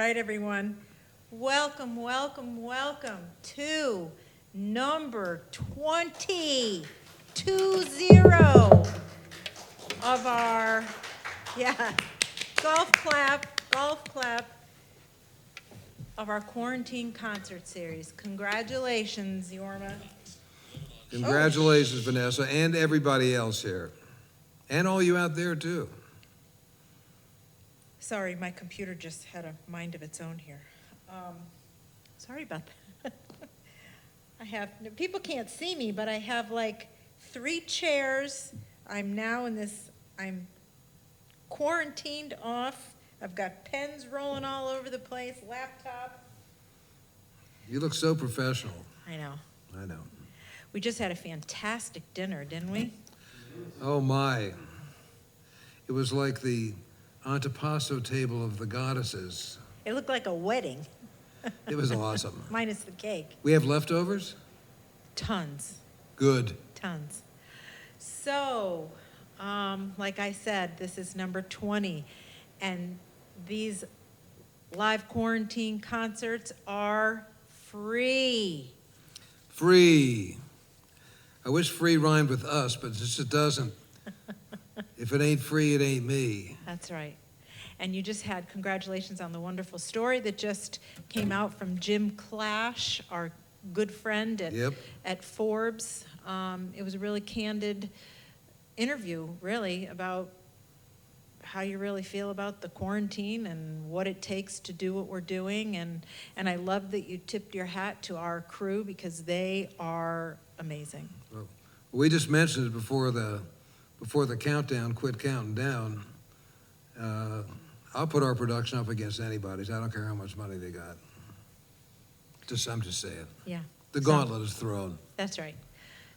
right, everyone. Welcome, welcome, welcome to number 20 of our, golf clap of our quarantine concert series. Congratulations, Yorma. Congratulations, Vanessa, and everybody else here. And all you out there, too. Sorry, my computer just had a mind of its own here. Sorry about that. People can't see me, but I have like 3 chairs. I'm quarantined off. I've got pens rolling all over the place, laptop. You look so professional. I know. I know. We just had a fantastic dinner, didn't we? Oh, my. It was like the antipasto table of the goddesses. It looked like a wedding. It was awesome. Minus the cake. We have leftovers? Tons. Good. Tons. So, like I said, this is number 20. And these live quarantine concerts are free. Free. I wish free rhymed with us, but it just doesn't. If it ain't free, it ain't me. That's right. And you just had congratulations on the wonderful story that just came out from Jim Clash, our good friend at Forbes. It was a really candid interview, really, about how you really feel about the quarantine and what it takes to do what we're doing. And I love that you tipped your hat to our crew because they are amazing. Well, we just mentioned it before the countdown, quit counting down. I'll put our production up against anybody's. I don't care how much money they got. I'm just saying. Yeah. The gauntlet is thrown. That's right.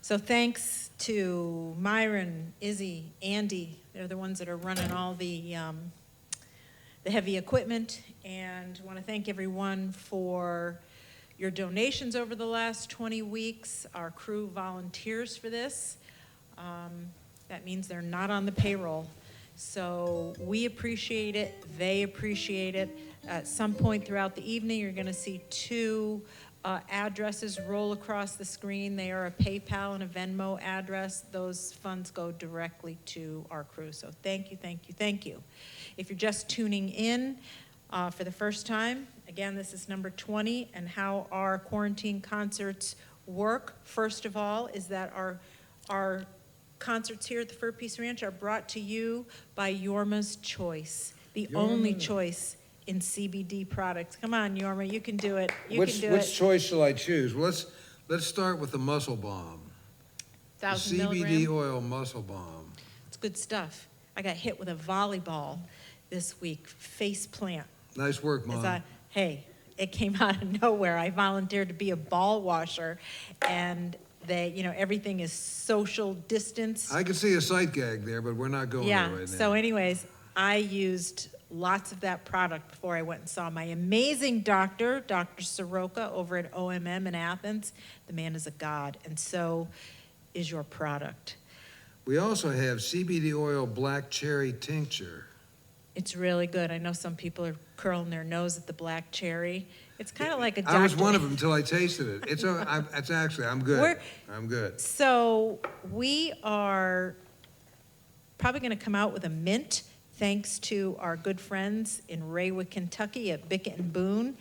So thanks to Myron, Izzy, Andy. They're the ones that are running all the heavy equipment. And I want to thank everyone for your donations over the last 20 weeks. Our crew volunteers for this. That means they're not on the payroll. So we appreciate it. They appreciate it. At some point throughout the evening, you're going to see 2 addresses roll across the screen. They are a PayPal and a Venmo address. Those funds go directly to our crew. So thank you, thank you, thank you. If you're just tuning in for the first time, again, this is number 20, and how our quarantine concerts work, first of all, is that our concerts here at the Fur Peace Ranch are brought to you by Yorma's Choice, the only choice in CBD products. Come on, Yorma, you can do it. Which choice shall I choose? Well, let's start with the Muscle Bomb. 1,000 CBD milligram. oil Muscle Bomb. It's good stuff. I got hit with a volleyball this week, face plant. Nice work, Mom. Hey, it came out of nowhere. I volunteered to be a ball washer, and everything is social distance. I can see a sight gag there, but we're not going there right now. So anyways, I used lots of that product before I went and saw my amazing doctor, Dr. Soroka, over at OMM in Athens. The man is a god, and so is your product. We also have CBD oil black cherry tincture. It's really good. I know some people are curling their nose at the black cherry. It's kind of like a Dr. I was one of them until I tasted it. I'm good. I'm good. So we are probably going to come out with a mint, thanks to our good friends in Raywood, Kentucky at Bickett and Boone.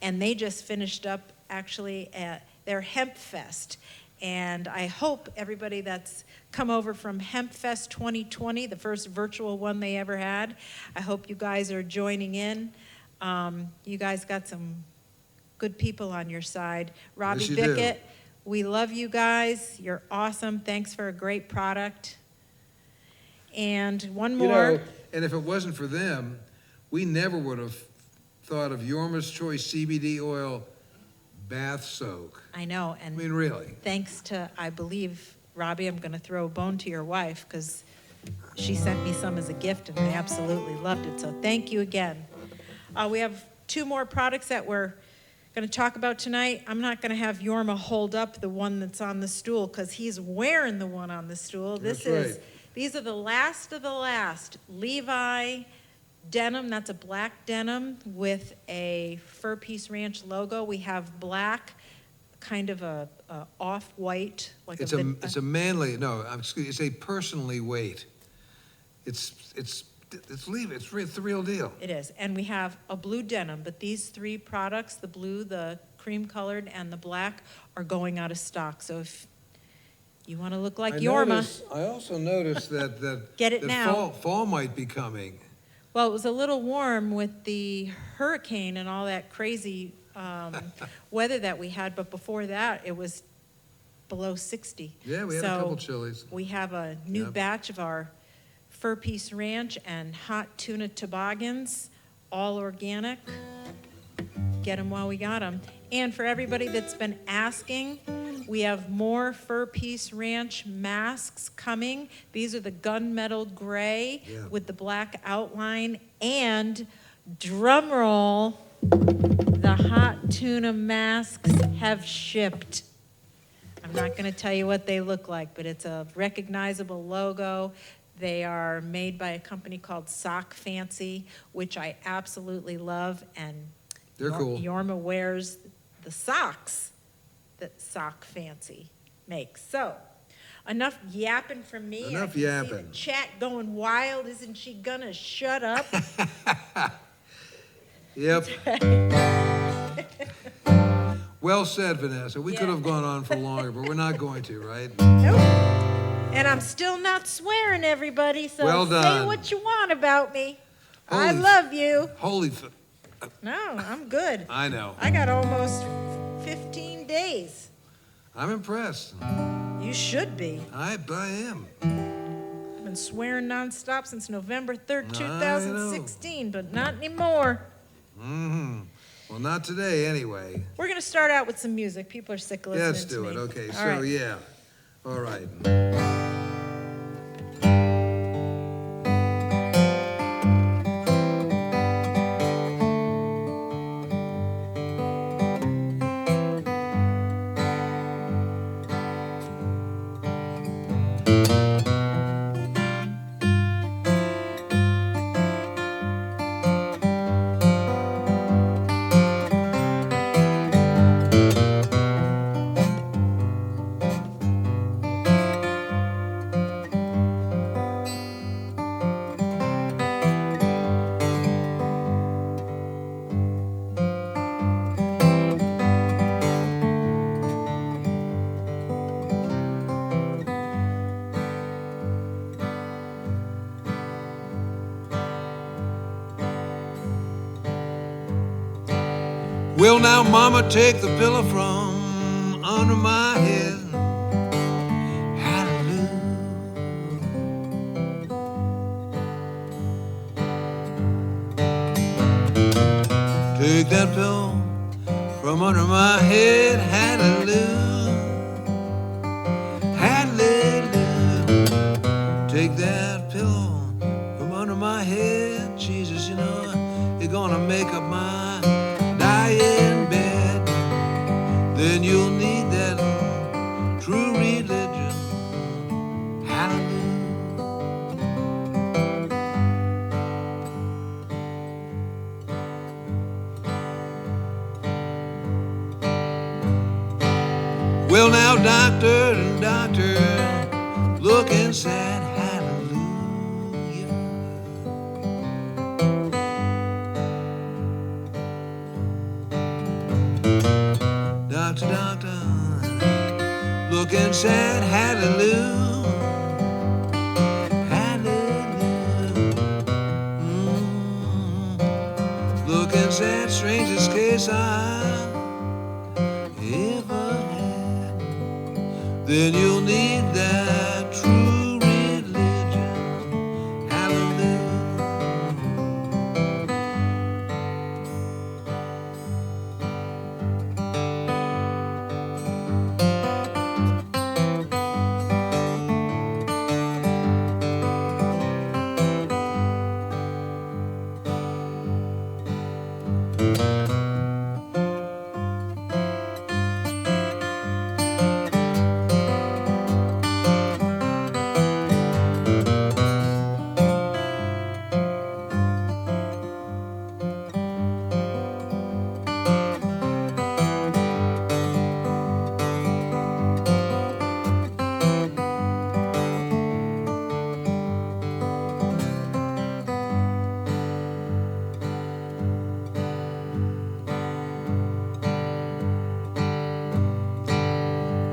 And they just finished up actually at their Hemp Fest. And I hope everybody that's come over from Hemp Fest 2020, the first virtual one they ever had, I hope you guys are joining in. You guys got some good people on your side. Robbie Yes, you Bickett, do. We love you guys. You're awesome. Thanks for a great product. And one more. And if it wasn't for them, we never would have thought of Yorma's Choice CBD oil bath soak. I know. And I mean, really. thanks to, I believe, Robbie, I'm going to throw a bone to your wife because she sent me some as a gift and I absolutely loved it. So thank you again. We have 2 more products that we're going to talk about tonight. I'm not going to have Yorma hold up the one that's on the stool because he's wearing the one on the stool. That's right. These are the last of the last Levi denim, that's a black denim with a Fur Peace Ranch logo. We have black, kind of a off-white, like It's a manly, no, it's a personally weight. It's the real deal. It is, and we have a blue denim, but these three products, the blue, the cream-colored, and the black, are going out of stock. So if you want to look like Yorma, I also noticed that Get it that now. Fall might be coming. well, it was a little warm with the hurricane and all that crazy weather that we had, but before that, it was below 60. Yeah, we had a So couple chilies. we have a new Yep. batch of our Fur Peace Ranch and hot tuna toboggans, all organic. Get them while we got them. And for everybody that's been asking, we have more Fur Peace Ranch masks coming. These are the gunmetal gray Yeah. with the black outline. And drum roll, the hot tuna masks have shipped. I'm not going to tell you what they look like, but it's a recognizable logo. They are made by a company called Sock Fancy, which I absolutely love, and They're cool. Yorma wears the socks that Sock Fancy makes. So, enough yapping from me. Enough I can see yapping. the chat going wild. Isn't she gonna shut up? Yep. Well said, Vanessa. We could Yeah. have gone on for longer, but we're not going to, right? Nope. And I'm still not swearing, everybody. So Well say done. what you want about me. I Holy- love you. Holy, No, I'm good. I know. I got almost 15 days. I'm impressed. You should be. I am. I've been swearing nonstop since November 3rd, I know. 2016, but not anymore. Mm-hmm. Well, not today, anyway. We're going to start out with some music. People are sick of listening Let's to do me. it. Okay, All so right. yeah. All right. Will now mama take the pillow from under my head? Hallelujah. Take that pillow from under my head. Hallelujah. Hallelujah. Take that pillow from under my head. Jesus, you know, you're gonna make up my dying bed. Then you'll need that true religion. Hallelujah. Well now, doctor and doctor, looking sad. Hallelujah. Doctor, doctor, looking sad. Hallelujah. Hallelujah. Looking sad, strangest case I ever had. Then you'll need that true religion. Hallelujah.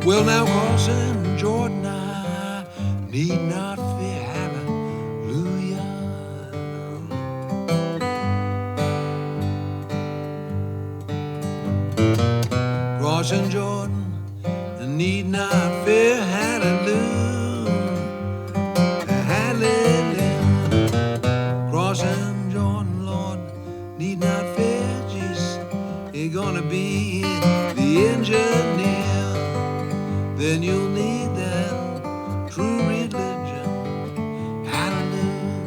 Well, now crossing Jordan, I need not fear. Hallelujah. Crossing Jordan, I need not fear. Hallelujah. Hallelujah. Crossing Jordan, Lord, need not fear. Jesus, you're gonna be the engineer. Then you'll need that true religion. Hallelujah.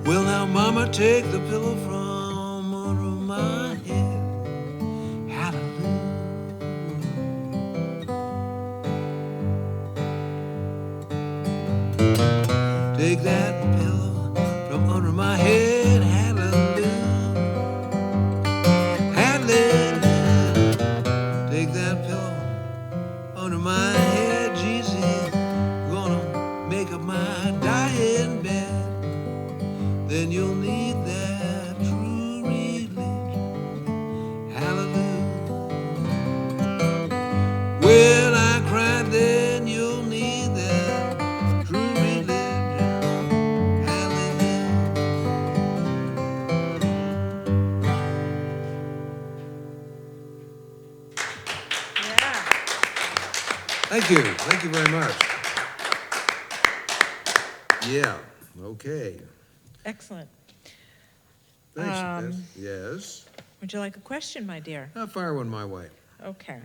Well, now, Mama, take the pillow from under my head. Hallelujah. Take that pillow from under my head. Hallelujah. Hallelujah. Take that pillow under my head, Jesus. Gonna make up my dying bed. Then you'll need that true religion. Hallelujah. When I cry, then you'll need that true religion. Hallelujah. Yeah. Thank you. Thank you very much. Yeah, okay. Excellent. Thanks. Yes. Would you like a question, my dear? I'll fire one my way. Okay.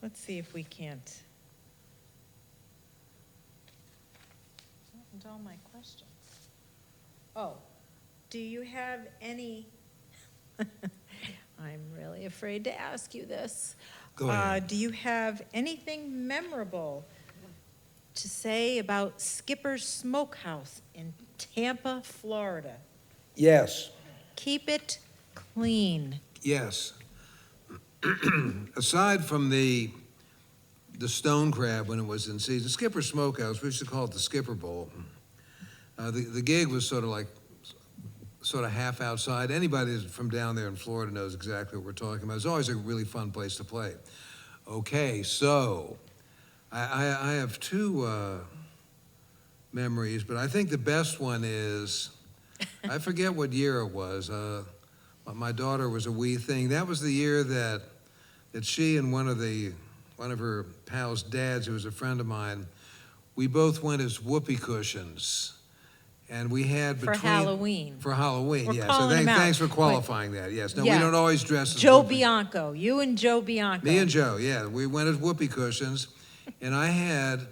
Let's see if we can't. And all my questions. Oh, do you have any? I'm really afraid to ask you this. Go ahead. Do you have anything memorable to say about Skipper's Smokehouse in Tampa, Florida? Yes. Keep it clean. Yes. Aside from the stone crab when it was in season, Skipper Smokehouse, we used to call it the Skipper Bowl. The gig was sort of half outside. Anybody that's from down there in Florida knows exactly what we're talking about. It's always a really fun place to play. Okay, so I have two memories, but I think the best one is, I forget what year it was. My daughter was a wee thing. That was the year that she and one of her pals' dads, who was a friend of mine, we both went as whoopee cushions. And we had For Halloween. For Halloween, We're yeah. So calling them out. thanks for qualifying that. Yes. No, Yeah. we don't always dress as Joe whoopee. Bianco, you and Joe Bianco. Me and Joe, yeah. We went as whoopee cushions, and I had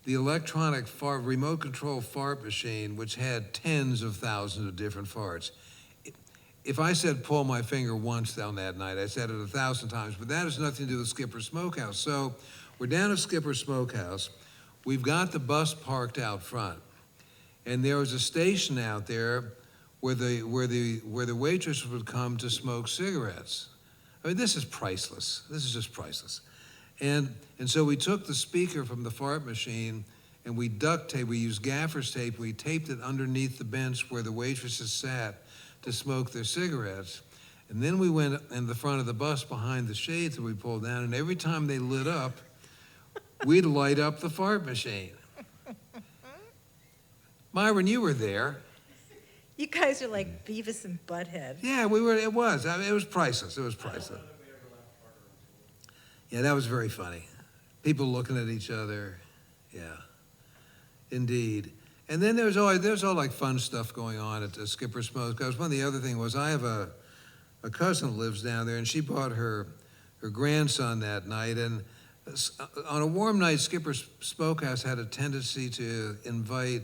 the electronic remote control fart machine, which had tens of thousands of different farts. If I said pull my finger once down that night, I said it 1,000 times, but that has nothing to do with Skipper's Smokehouse. So we're down at Skipper's Smokehouse. We've got the bus parked out front, and there was a station out there where the waitress would come to smoke cigarettes. I mean, this is priceless. This is just priceless. And so we took the speaker from the fart machine and we used gaffer's tape, we taped it underneath the bench where the waitresses sat to smoke their cigarettes. And then we went in the front of the bus behind the shades that we pulled down, and every time they lit up, we'd light up the fart machine. Myron, you were there. You guys are like Beavis and Butthead. Yeah, we were. It was. I mean, it was priceless. It was priceless. Yeah, that was very funny. People looking at each other. Yeah, indeed. And then there's all like fun stuff going on at the Skipper Smokehouse. One of the other thing was I have a cousin that lives down there, and she brought her grandson that night. And on a warm night, Skipper Smokehouse had a tendency to invite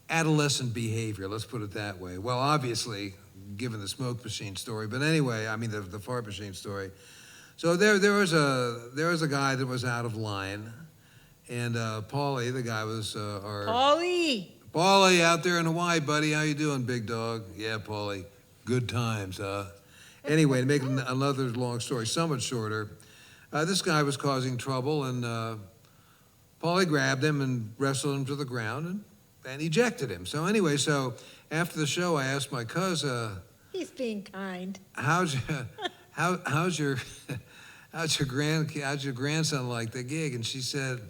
adolescent behavior, let's put it that way. Well, obviously, given the smoke machine story, but anyway, I mean the fart machine story. So there was a guy that was out of line, and Paulie, the guy was our Paulie out there in Hawaii, buddy. How you doing, big dog? Yeah, Paulie. Good times, huh? Anyway, to make another long story somewhat shorter, this guy was causing trouble, and Paulie grabbed him and wrestled him to the ground and ejected him. So anyway, after the show, I asked my cousin, He's being kind. how's your, how's your, how's your grandson like the gig? And she said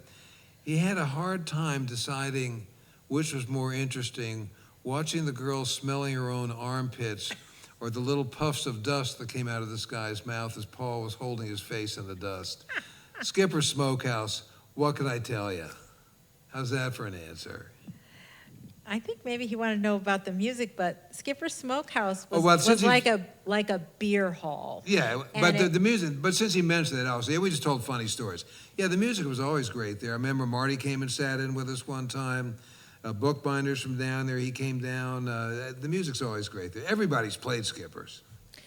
he had a hard time deciding which was more interesting, watching the girl smelling her own armpits or the little puffs of dust that came out of this guy's mouth as Paul was holding his face in the dust. Skipper Smokehouse, what can I tell you? How's that for an answer? I think maybe he wanted to know about the music, but Skipper Smokehouse was, Oh, well, was since like a beer hall. Yeah, And but it- the music, but since he mentioned it, also, yeah, we just told funny stories. Yeah, the music was always great there. I remember Marty came and sat in with us one time. Bookbinders from down there, he came down. The music's always great there. Everybody's played Skippers.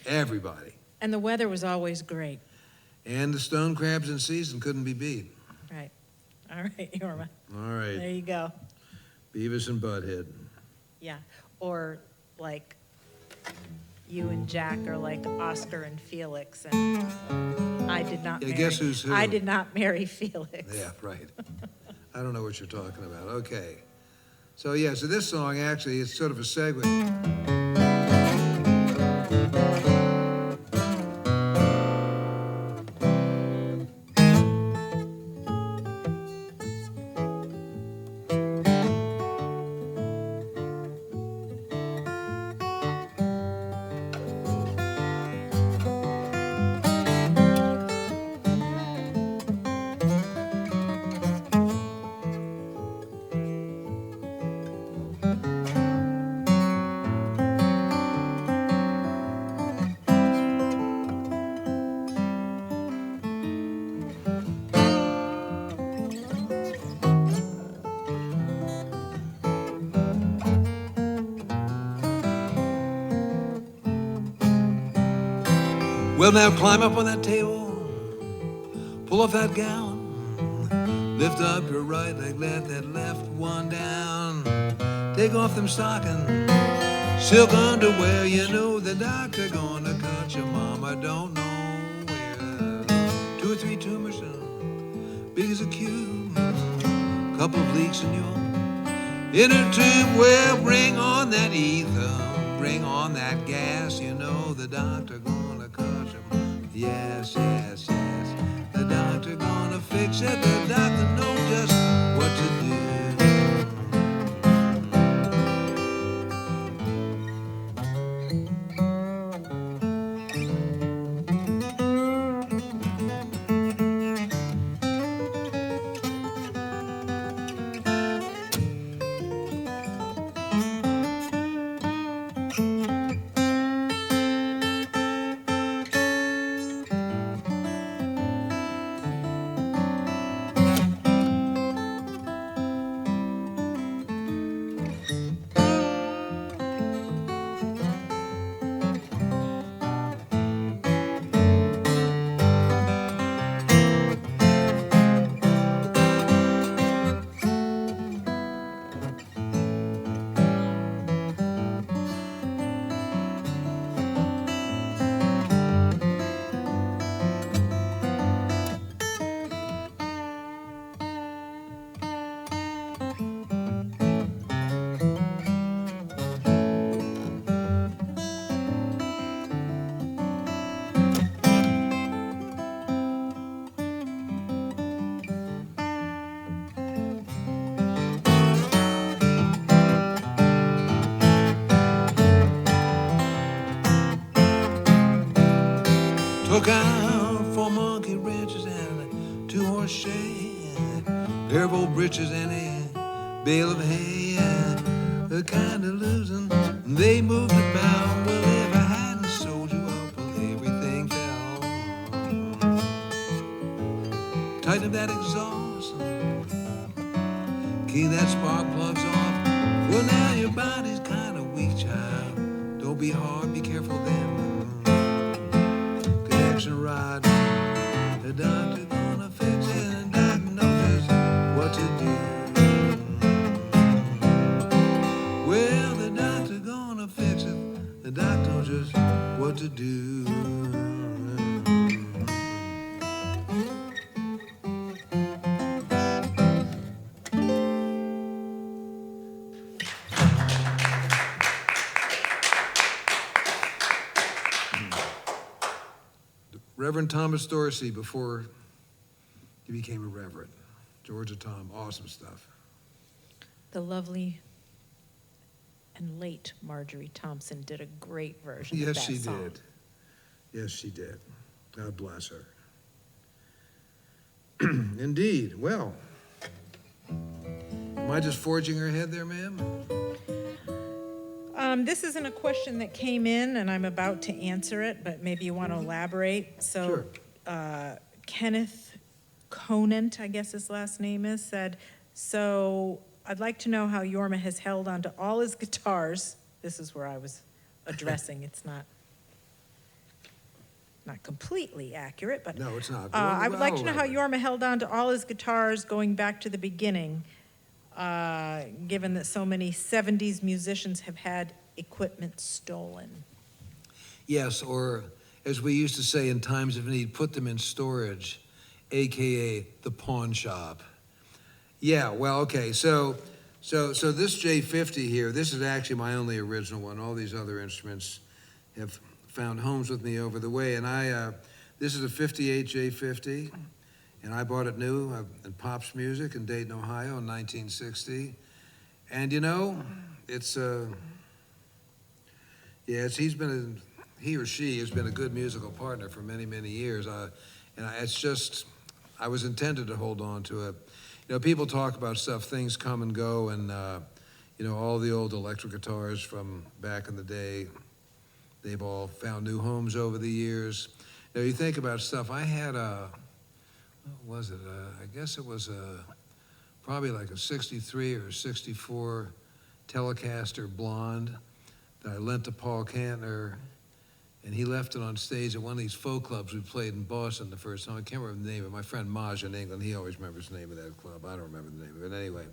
Everybody. And the weather was always great. And the stone crabs in season couldn't be beat. Right. All right, Yorma. All right. There you go. Beavis and Butthead. Yeah. Or like you and Jack are like Oscar and Felix, and I did not Yeah, marry. guess who's who? I did not marry Felix. Yeah, right. I don't know what you're talking about. Okay. So, yeah, so this song actually is sort of a segue. Well, now climb up on that table, pull off that gown, lift up your right leg, let that left one down, take off them stockings, silk underwear, you know the doctor gonna cut your mama, don't know where. 2 or 3 tumors, big as a cube, couple of leaks in your inner tube. Well, bring on that ether, bring on that gas, you know the doctor gonna cut your mama. Yes, yes, yes, the doctor gonna fix it, the doctor knows just what to do. Look out for monkey wrenches and a 2-horse shed, pair of old breeches and a bale of hay. The kind of losing they moved about. Well, if I hadn't sold you up, well, everything fell. Tighten up that exhaust, key that spark plugs off. Well, now your body's kind of weak, child. Don't be hard, be careful then. Rod, the doctor gonna fix it, and doctor knows what to do. Well, the doctor gonna fix it, the doctor knows just what to do. Reverend Thomas Dorsey before he became a reverend. Georgia Tom, awesome stuff. The lovely and late Marjorie Thompson did a great version of that Yes, she song. did. Yes, she did. God bless her. Indeed. Well, am I just forging her ahead there, ma'am? This isn't a question that came in, and I'm about to answer it, but maybe you want to elaborate. So, Kenneth Conant, I guess his last name is, said, so I'd like to know how Yorma has held on to all his guitars. This is where I was addressing. It's not completely accurate, but No, it's not. I would like to know how Elaborate. Yorma held on to all his guitars going back to the beginning, given that so many 70s musicians have had equipment stolen. Yes, or as we used to say in times of need, put them in storage, AKA the pawn shop. Yeah, well, okay, so this J50 here, this is actually my only original one. All these other instruments have found homes with me over the way, and this is a 58 J50, and I bought it new in Pop's Music in Dayton, Ohio in 1960. And you know, he or she has been a good musical partner for many, many years. I was intended to hold on to it. You know, people talk about stuff, things come and go, and you know, all the old electric guitars from back in the day, they've all found new homes over the years. You know, you think about stuff. I had what was it? I guess it was probably like a 63 or 64 Telecaster Blonde that I lent to Paul Kantner, and he left it on stage at one of these folk clubs we played in Boston the first time. I can't remember the name of it. My friend Maj in England, he always remembers the name of that club. I don't remember the name of it anyway.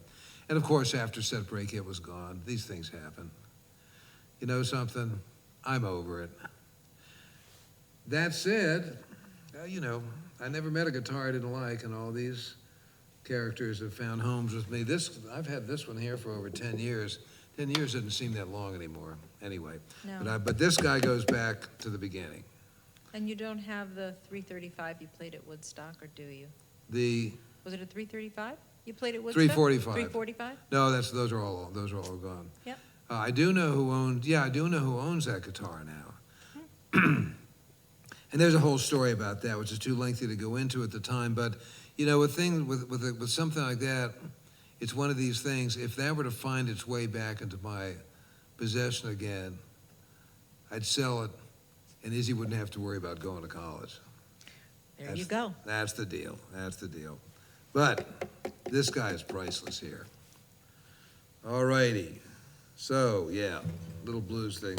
And of course, after set break, it was gone. These things happen. You know something? I'm over it. That said, you know, I never met a guitar I didn't like, and all these characters have found homes with me. I've had this one here for over 10 years. 10 years doesn't seem that long anymore, anyway. No. But this guy goes back to the beginning. And you don't have the 335 you played at Woodstock, or do you? Was it a 335 you played at Woodstock? 345. 345? No, those are all gone. Yep. I do know who owns that guitar now. And there's a whole story about that, which is too lengthy to go into at the time. But you know, with something like that, it's one of these things. If that were to find its way back into my possession again, I'd sell it, and Izzy wouldn't have to worry about going to college. There you go. That's the deal. That's the deal. But this guy is priceless here. All righty. So, yeah, little blues thing.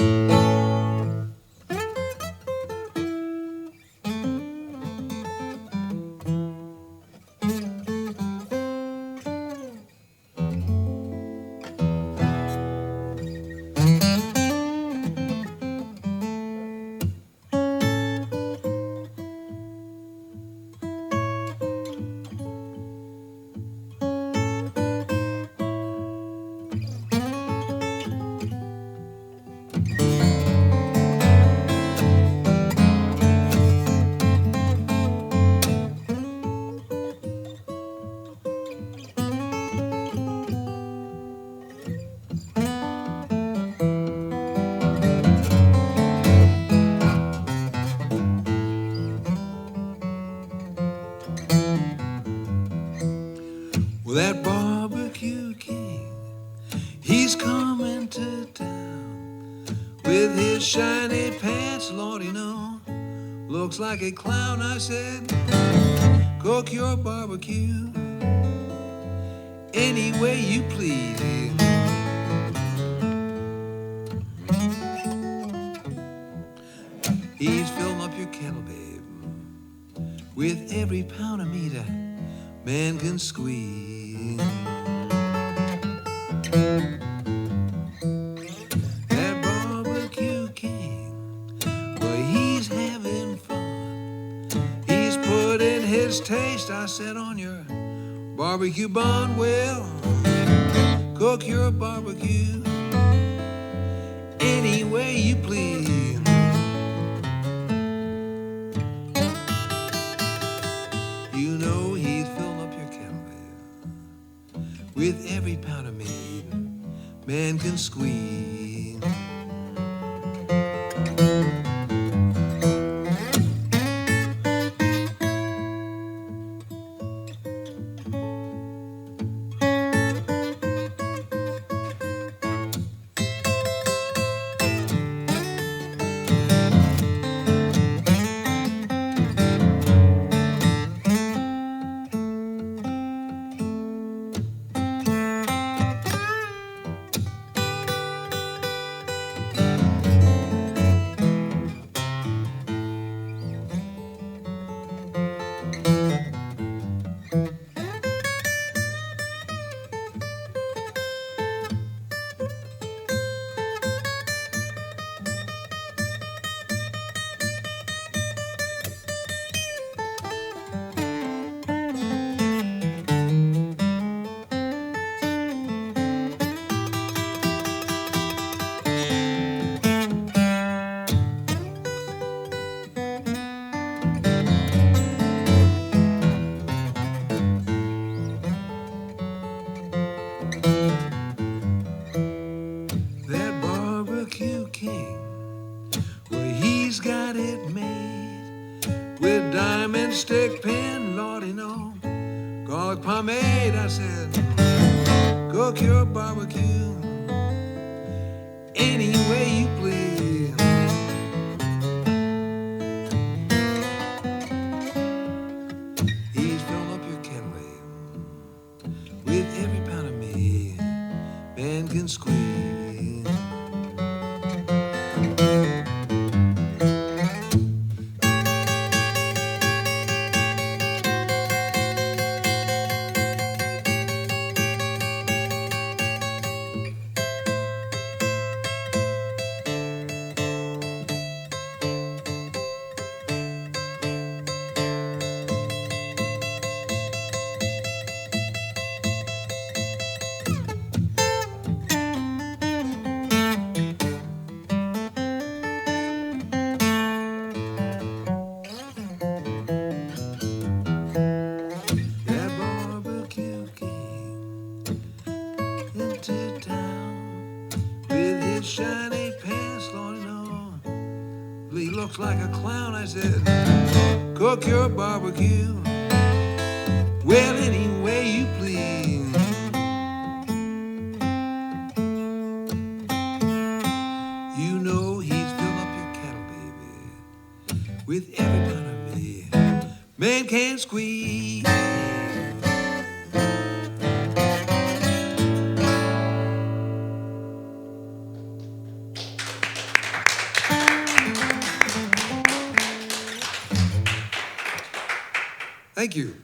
Well, that barbecue king, he's coming to town with his shiny pants, Lord, you know, looks like a clown. I said, cook your barbecue any way you please. He's filling up your kettle, babe, with every pound of meat a man can squeeze. That barbecue king, well, he's having fun. He's putting his taste, I said, on your barbecue bun. Well, cook your barbecue any way you please. man can squeeze. That barbecue king, well, he's got it made with diamond stick pin, Lordy, no, garlic pomade. I said, cook your barbecue any way you please. He's filled up your kettle, babe, with every pound of meat man can squeeze. That barbecue king into town with his shiny pants, Lord, no, he looks like a clown. I said, cook your barbecue well any way you please. You know he's filled up your kettle, baby, with every pound of meat man can't squeeze. Thank you.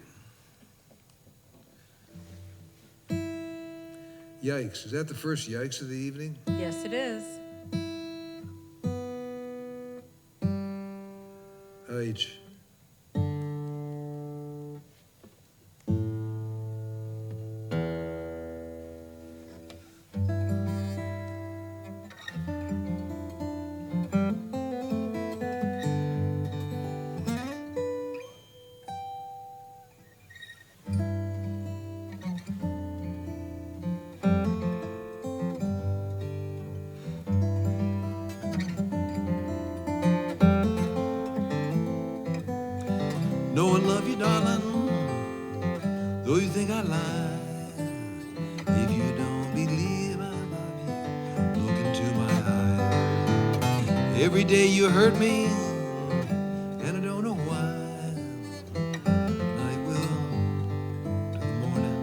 Yikes. Is that the first yikes of the evening? Yes, it is. H. Know and love you, darling, though you think I lie. If you don't believe I love you, look into my eyes. Every day you hurt me, and I don't know why. Night will to the morning.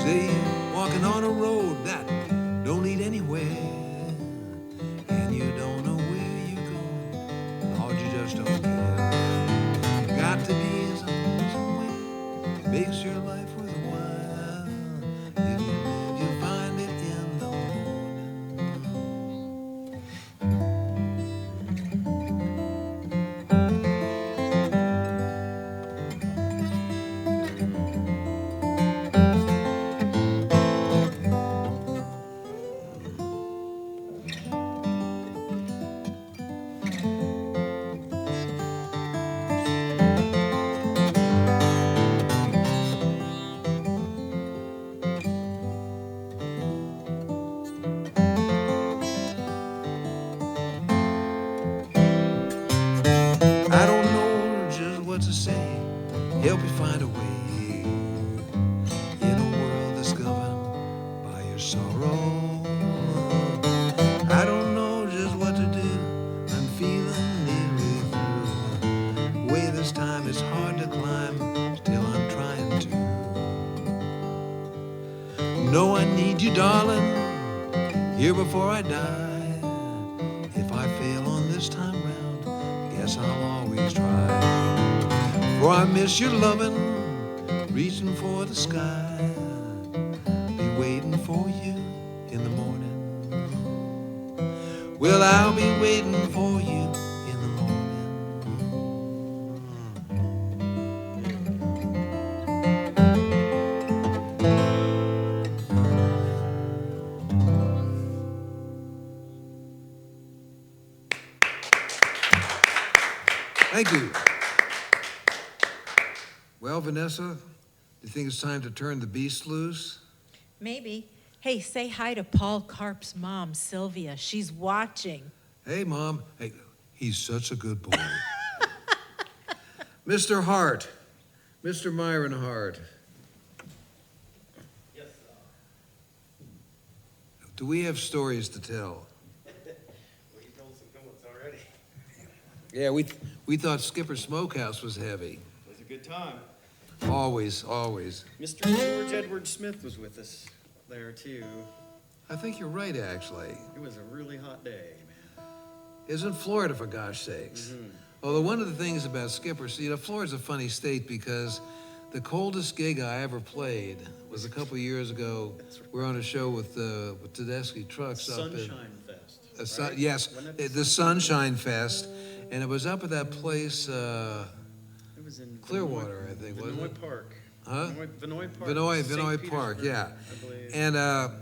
Say you're walking on a road that don't lead anywhere, and you don't know where you're going, or you just don't care. Got to be somewhere makes your life worthwhile. If you live, you'll find it in the morning. here before I die. If I fail on this time round, guess I'll always try. For I miss your loving, reaching for the sky, be waiting for you in the morning. Well, I'll be waiting for you in the morning. Thank you. Well, Vanessa, do you think it's time to turn the beast loose? Maybe. Hey, say hi to Paul Karp's mom, Sylvia. She's watching. Hey, Mom. Hey, he's such a good boy. Mr. Hart, Mr. Myron Hart. Yes, Do we have stories to tell? well, you told some good ones already. Yeah, we thought Skipper Smokehouse was heavy. It was a good time. Always, always. Mr. George Edward Smith was with us there too. I think you're right, actually. It was a really hot day, man. Isn't Florida, for gosh sakes? Mm-hmm. Although one of the things about Skipper, see, Florida's a funny state because the coldest gig I ever played was a couple years ago. We were on a show with Tedeschi Trucks up in... Sunshine Fest. Right? Yes, Wasn't it the Sunshine Fest. And it was up at that place, It was in Clearwater, I think, wasn't Vinoy it? Park. Huh? Vinoy Park. Vinoy St. Park, Petersburg, yeah. I believe. And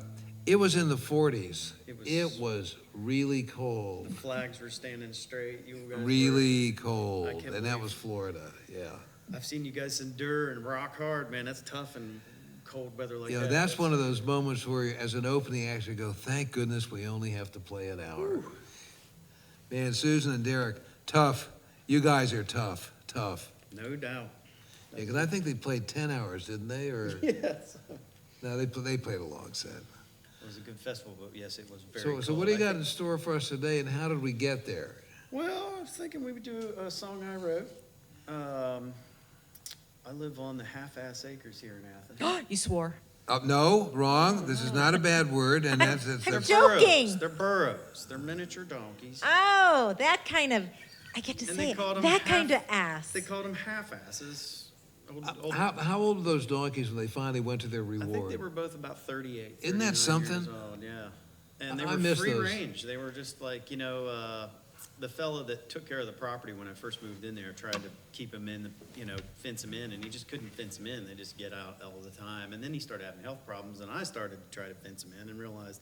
it was in the 40s. It was- It was really cold. The flags were standing straight. You guys Really I cold. can't And that believe- was Florida, yeah. I've seen you guys endure and rock hard, man. That's tough in cold weather like You know, that. that's one of those moments where, as an opening act, you go, thank goodness we only have to play an hour. Man, Susan and Derek, tough. You guys are tough, tough. No doubt. Yeah, because I think they played 10 hours, didn't they? Or Yes. no, they played a long set. It was a good festival, but yes, it was very So cold. what do you I got think- in store for us today, and how did we get there? Well, I was thinking we would do a song I wrote. I live on the half-ass acres here in Athens. You swore. No, wrong. This is not a bad word, and that's I'm that's joking. Burros. They're burros. They're miniature donkeys. Oh, that kind of, I get to And say they it, called 'em that kind of half- ass. They called them half-asses. Old- how old were those donkeys when they finally went to their I think reward? they were both about 38. Isn't that 39 something? years old, yeah. And they I were miss free those. range. They were just like, the fella that took care of the property when I first moved in there tried to keep him in, fence him in, and he just couldn't fence him in. They just get out all the time. And then he started having health problems, and I started to try to fence him in and realized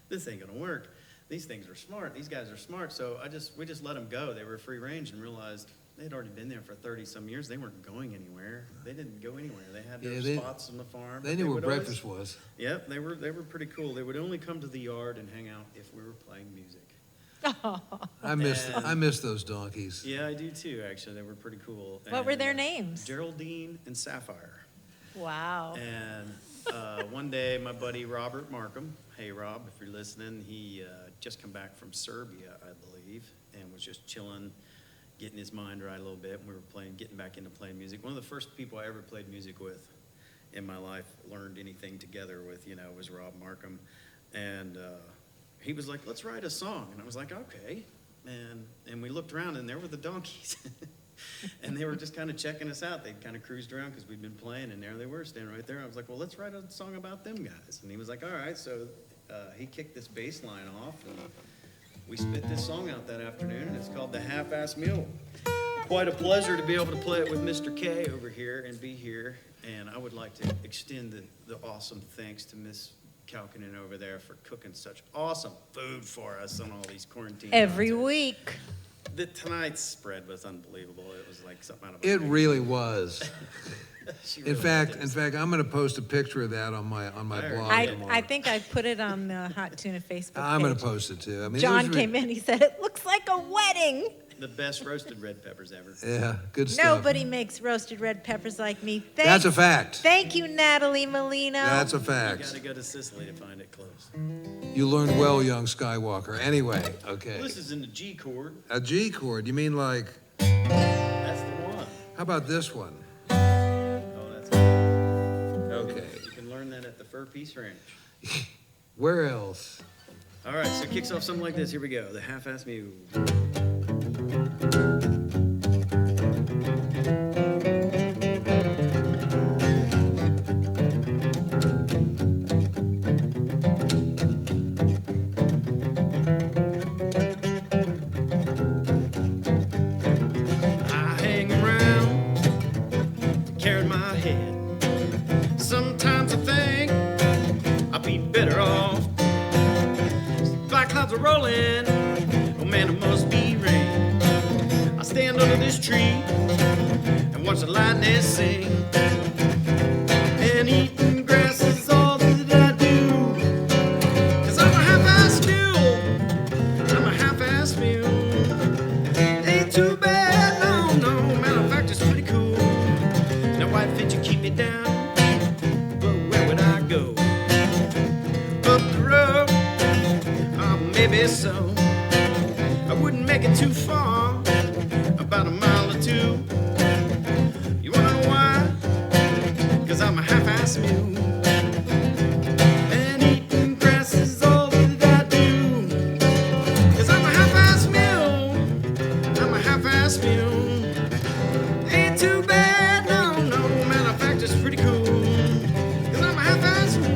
this ain't gonna work. These things are smart. These guys are smart. So we just let them go. They were free range and realized they'd already been there for 30-some years. They weren't going anywhere. They didn't go anywhere. They had their Yeah, they- spots on the farm. They but knew where would always- breakfast was. Yep, they were pretty cool. They would only come to the yard and hang out if we were playing music. I miss those donkeys. Yeah, I do too, actually. They were pretty cool. What were And, their names? Geraldine and Sapphire. Wow. And one day, my buddy Robert Markham, hey Rob, if you're listening, he just come back from Serbia, I believe, and was just chilling, getting his mind right a little bit. And we were getting back into playing music. One of the first people I ever played music with in my life, learned anything together with, was Rob Markham. And he was like, let's write a song. And I was like, okay. And we looked around, and there were the donkeys. And they were just kind of checking us out. They'd kind of cruised around because we'd been playing, and there they were standing right there. I was like, well, let's write a song about them guys. And he was like, all right. So he kicked this bass line off, and we spit this song out that afternoon, and it's called The Half-Ass Mule. Quite a pleasure to be able to play it with Mr. K over here and be here. And I would like to extend the awesome thanks to Miss Kalkinen over there for cooking such awesome food for us on all these quarantine Every concerts. week. Tonight's spread was unbelievable. It was like something out of a It movie. really was. She In really fact, did. I'm going to post a picture of that on my All right. blog I tomorrow. think I put it on the Hot Tuna Facebook I'm going page. to post it too. I mean, John it was came in, he said, it looks like a wedding. The best roasted red peppers ever. Yeah, good stuff. Nobody makes roasted red peppers like me. That's a fact. Thank you, Natalie Molino. That's a You fact. gotta go to Sicily to find it close. You learned well, young Skywalker. Anyway, okay. This is in the G chord. A G chord. You mean like? That's the one. How about this one? Oh, that's good. Okay. You can learn that at the Fur Peace Ranch. Where else? All right, so it kicks off something like this. Here we go. The half-ass mule. I hang around, carrying my head. Sometimes I think I'd be better off. Black clouds are rolling, oh man, it must be rain. I stand under this tree and watch the lightning sing. And eating grass is all that I do. 'Cause I'm a half-ass mule, I'm a half-ass mule. Ain't too bad, no, no, matter of fact, it's pretty cool. Now why fit you keep me down? But where would I go? Up the road, oh, maybe so. I wouldn't make it too far, about a mile or two. You wanna know why? 'Cause I'm a half-ass mule. And eating grass is all that I do. 'Cause I'm a half-ass mule, I'm a half-ass mule. Ain't too bad, no, no, matter of fact, it's pretty cool. 'Cause I'm a half-ass mule.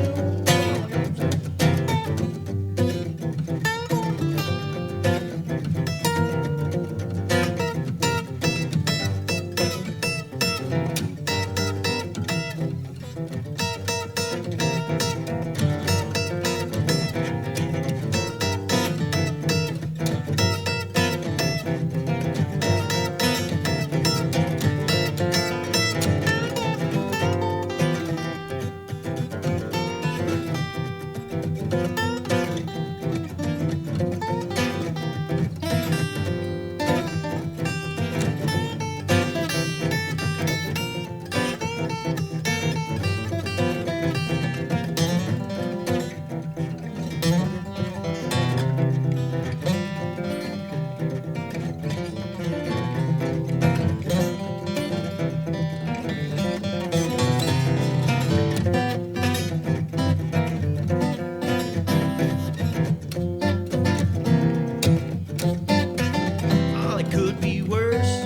Oh, it could be worse.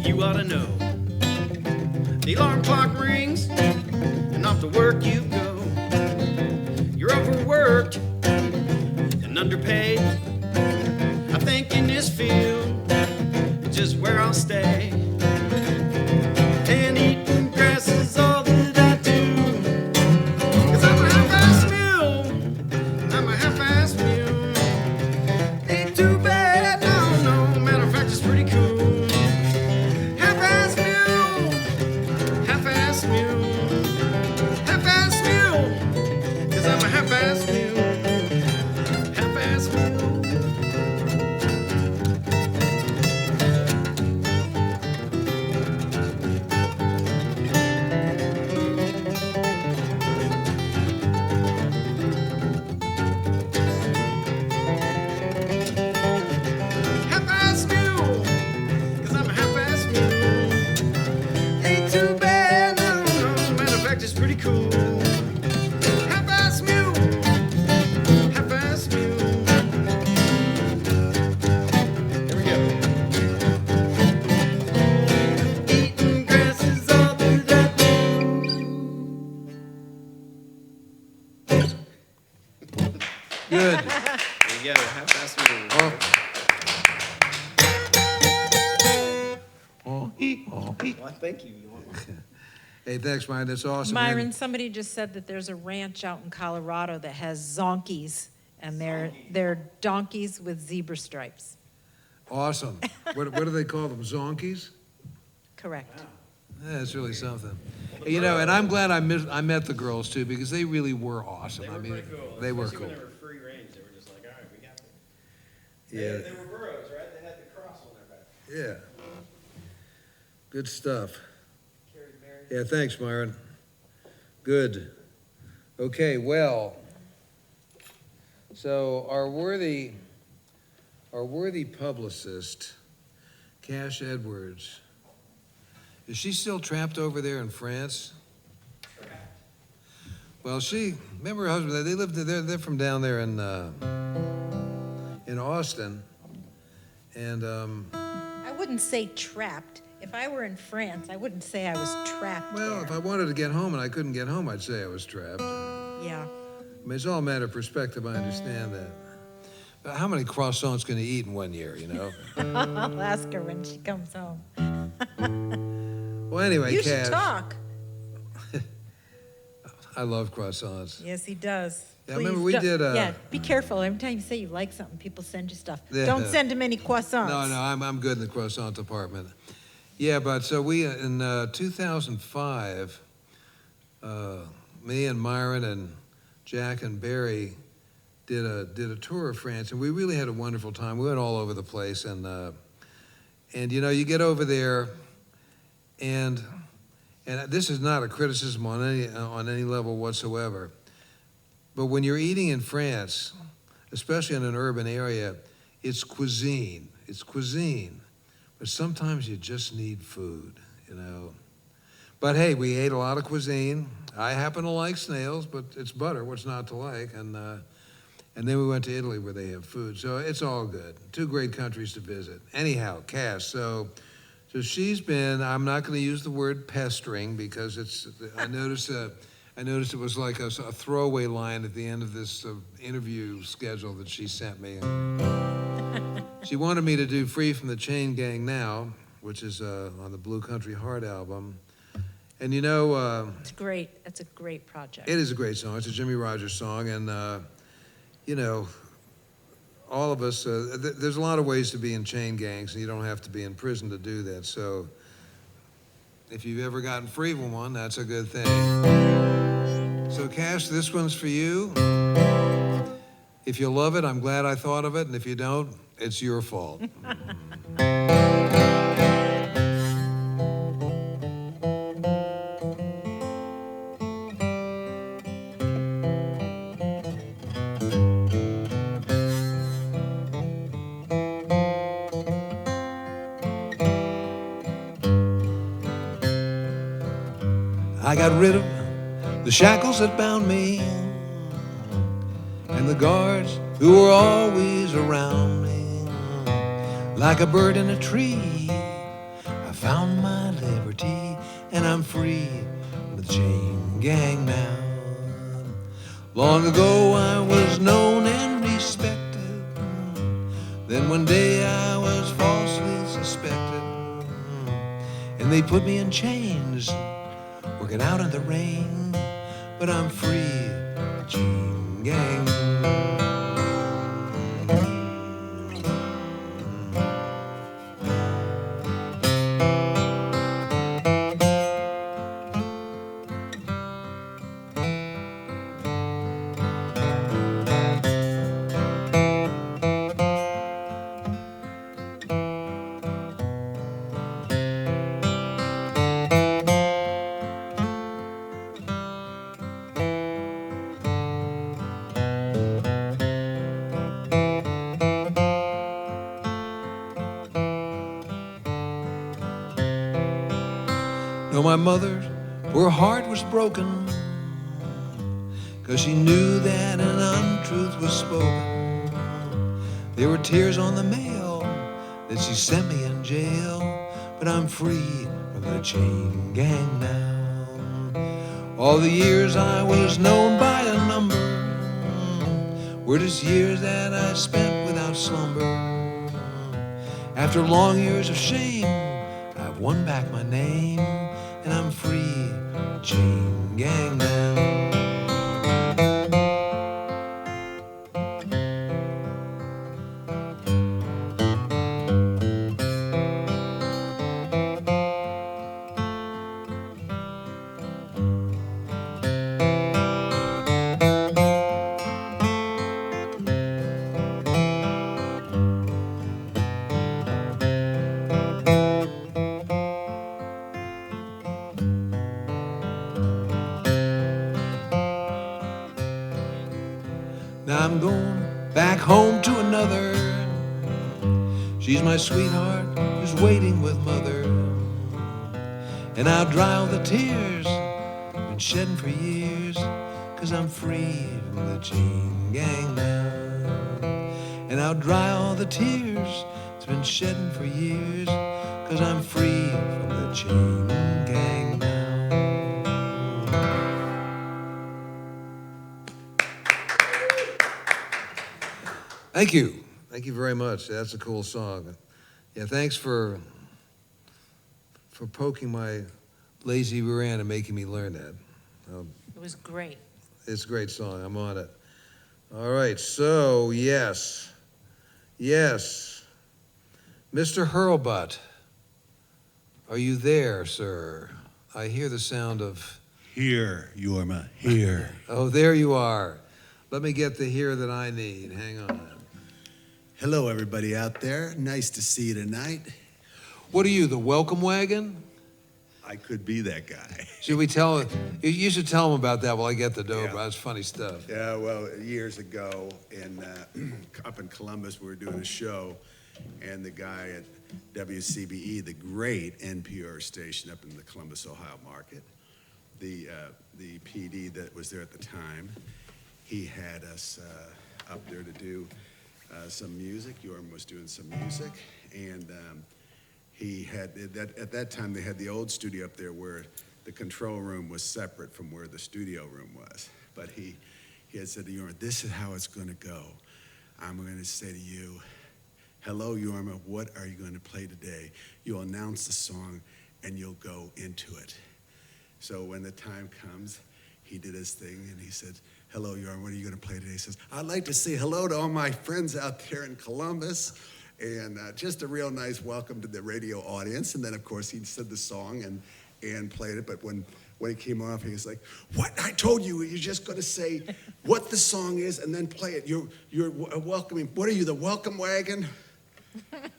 You ought to know. The alarm clock rings, and off to work you go. You're overworked and underpaid. I think in this field, it's just where I'll stay. And eating grass is all that I do. 'Cause I'm a half-ass mule, I'm a half-ass mule. Ain't too bad, no, no, matter of fact, it's pretty cool. Half-ass mule, half-ass mule, half-ass mule. 'Cause I'm a half-ass mule, half-ass mule. Half-ass mule, 'cause I'm a half-ass mule. Ain't too bad, no, no, matter of fact, it's pretty cool. Half-ass mule, half-ass mule. Here we go. Eating grass is all that I Good. There you go, half-ass mule. Well, thank you. Hey, thanks, Myron, that's awesome. Myron, somebody just said that there's a ranch out in Colorado that has zonkies, and they're donkeys with zebra stripes. Awesome. What do they call them, zonkies? Correct. Yeah, that's really something. You know, and I'm glad I met the girls too, because they really were awesome. I mean, they were cool. When they were free range, they were just like, all right, we got them. Yeah, They were burros, right? They had the cross on their back. yeah. Good stuff. Yeah, thanks, Myron. Good. Okay, well, so our worthy publicist, Cash Edwards, is she still trapped over there in France? Well, remember her husband, they lived, they're from down there in Austin. And, I wouldn't say trapped. If I were in France, I wouldn't say I was trapped well, there. if I wanted to get home and I couldn't get home, I'd say I was trapped. Yeah. I mean, it's all a matter of perspective, I understand that. But how many croissants can you eat in 1 year, you know? I'll ask her when she comes home. Well, anyway, You Cass, should talk. I love croissants. Yes, he does. Yeah, I remember we Please did, Yeah, be careful. Every time you say you like something, people send you stuff. Yeah. Don't send him any croissants. No, I'm good in the croissant department. Yeah, but so we, in 2005, me and Myron and Jack and Barry did a tour of France, and we really had a wonderful time. We went all over the place, and you know, you get over there, and this is not a criticism on any level whatsoever, but when you're eating in France, especially in an urban area, it's cuisine. It's cuisine. But sometimes you just need food, you know. But hey, we ate a lot of cuisine. I happen to like snails, but it's butter. What's not to like? And then we went to Italy where they have food. So it's all good. 2 great countries to visit. Anyhow, Cass, so she's been, I'm not going to use the word pestering because I noticed it was like a throwaway line at the end of this interview schedule that she sent me. She wanted me to do Free from the Chain Gang Now, which is on the Blue Country Heart album. And you know... It's great. That's a great project. It is a great song. It's a Jimmy Rogers song. And, you know, all of us, there's a lot of ways to be in chain gangs, and you don't have to be in prison to do that. So if you've ever gotten free from one, that's a good thing. So, Cash, this one's for you. If you love it, I'm glad I thought of it. And if you don't, it's your fault. I got rid of the shackles that bound me and the guards who were always around me. Like a bird in a tree, I found my liberty, and I'm free with the chain gang now. Long ago I was known and respected, then one day I was falsely suspected, and they put me in chains, working out in the rain, but I'm free, chain gang. No, my mother, her heart was broken, 'cause she knew that an untruth was spoken. There were tears on the mail that she sent me in jail, but I'm free from the chain gang now. All the years I was known by a number were just years that I spent without slumber. After long years of shame, I've won back my name, and I'm free, chain gang now. Now I'm going back home to another. She's my sweetheart who's waiting with mother. And I'll dry all the tears been shedding for years, 'cause I'm free from the chain gang now. And I'll dry all the tears it's been shedding for years, 'cause I'm free from the chain gang now. Thank you. Thank you very much. That's a cool song. Yeah, thanks for poking my lazy rear end and making me learn that. It was great. It's a great song. I'm on it. All right, so yes. Mr. Hurlbut, are you there, sir? I hear the sound of... Here, Yorma, here. Oh, there you are. Let me get the here that I need. Hang on. Hello, everybody out there. Nice to see you tonight. What are you, the welcome wagon? I could be that guy. Should we tell... You should tell them about that while I get the dope. Yeah. That's funny stuff. Yeah, well, years ago, up in Columbus, we were doing a show, and the guy at WCBE, the great NPR station up in the Columbus, Ohio market, the PD that was there at the time, he had us up there to do some music. Yorm was doing some music, and he had, at that time, they had the old studio up there where the control room was separate from where the studio room was. But he had said to Yorma, this is how it's going to go. I'm going to say to you, hello, Yorma, what are you going to play today? You'll announce the song, and you'll go into it. So when the time comes, he did his thing, and he said, hello, Yorma, what are you going to play today? He says, I'd like to say hello to all my friends out there in Columbus. And just a real nice welcome to the radio audience. And then, of course, he said the song and played it. But when he came off, he was like, what? I told you, you're just going to say what the song is and then play it. You're welcoming. What are you, the welcome wagon?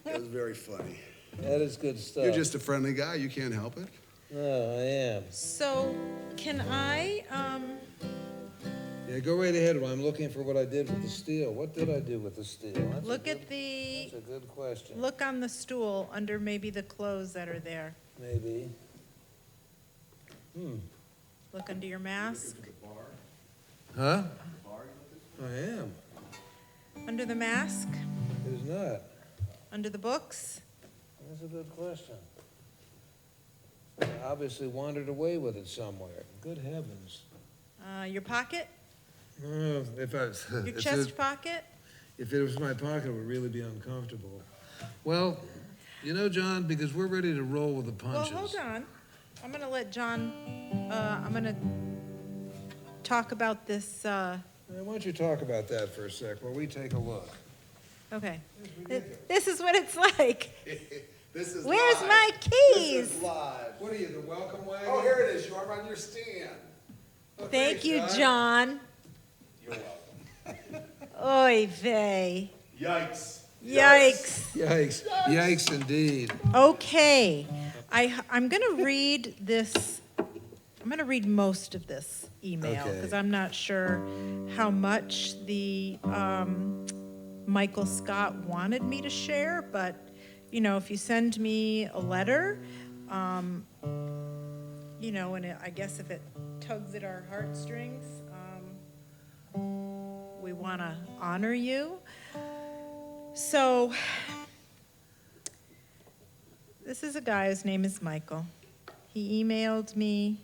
It was very funny. That is good stuff. You're just a friendly guy. You can't help it. No, I am. So can I, Yeah, go right ahead while I'm looking for what I did with the steel. What did I do with the steel? That's look at the, That's a good question. look on the stool under maybe the clothes that are there. Maybe. Look under your mask. Huh? I am. Under the mask, It is not. under the books. That's a good question. I obviously wandered away with it somewhere. Good heavens. Your pocket, If your chest pocket. if it was my pocket, it would really be uncomfortable. Well, you know, John, because we're ready to roll with the Well, punches. hold on. I'm gonna let John, I'm gonna talk about this, Why don't you talk about that for a sec while we take a look? okay. This is what it's like. This is Where's live. my keys? This is live. What are you, the welcome wagon? Oh, here it is. You're on your stand. Oh, Thank thanks, you, John. You're welcome. Oy vey. Yikes. Yikes. Yikes. Yikes indeed. Okay, I'm gonna read this, I'm gonna read most of this email, Okay. because I'm not sure how much the, Michael Scott wanted me to share, but, you know, if you send me a letter, you know, and I guess if it tugs at our heartstrings, we wanna honor you. So, this is a guy, his name is Michael. He emailed me